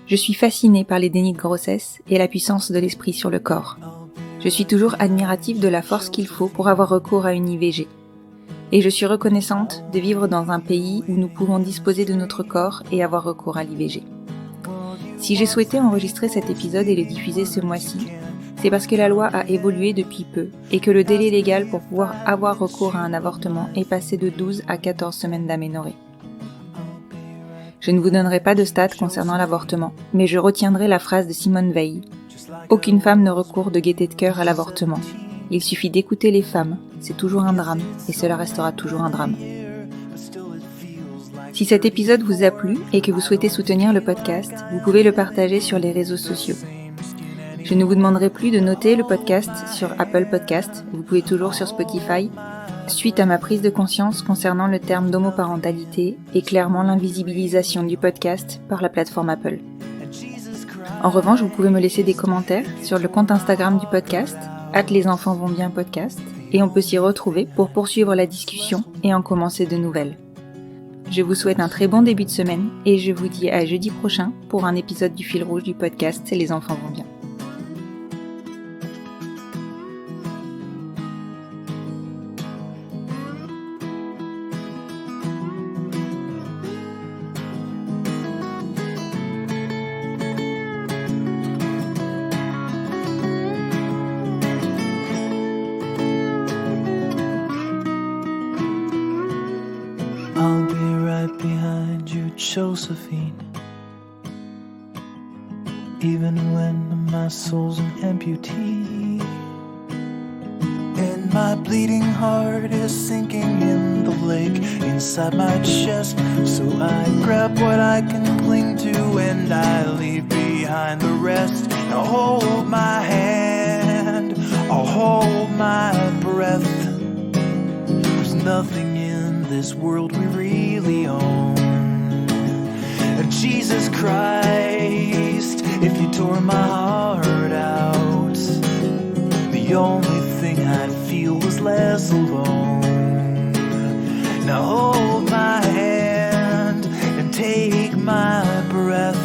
Je suis fascinée par les dénis de grossesse et la puissance de l'esprit sur le corps. Je suis toujours admirative de la force qu'il faut pour avoir recours à une IVG. Et je suis reconnaissante de vivre dans un pays où nous pouvons disposer de notre corps et avoir recours à l'IVG. Si j'ai souhaité enregistrer cet épisode et le diffuser ce mois-ci, c'est parce que la loi a évolué depuis peu et que le délai légal pour pouvoir avoir recours à un avortement est passé de 12 à 14 semaines d'aménorrhée. Je ne vous donnerai pas de stats concernant l'avortement, mais je retiendrai la phrase de Simone Veil. Aucune femme ne recourt de gaieté de cœur à l'avortement. Il suffit d'écouter les femmes, c'est toujours un drame, et cela restera toujours un drame. Si cet épisode vous a plu et que vous souhaitez soutenir le podcast, vous pouvez le partager sur les réseaux sociaux. Je ne vous demanderai plus de noter le podcast sur Apple Podcast, vous pouvez toujours sur Spotify, suite à ma prise de conscience concernant le terme d'homoparentalité et clairement l'invisibilisation du podcast par la plateforme Apple. En revanche, vous pouvez me laisser des commentaires sur le compte Instagram du podcast, @lesenfantsvontsbien-podcast, et on peut s'y retrouver pour poursuivre la discussion et en commencer de nouvelles. Je vous souhaite un très bon début de semaine et je vous dis à jeudi prochain pour un épisode du fil rouge du podcast Les enfants vont bien. I'll be right behind you, Josephine. Even when my soul's an amputee, and my bleeding heart is sinking in the lake inside my chest. So I grab what I can cling to and I leave behind the rest. Now hold my hand, I'll hold my breath. There's nothing in this world we really own. And Jesus Christ, if you tore my heart out, the only thing I'd feel was less alone. Now hold my hand and take my breath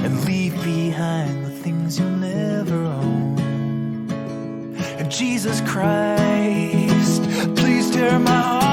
and leave behind the things you'll never own. And Jesus Christ, please tear my heart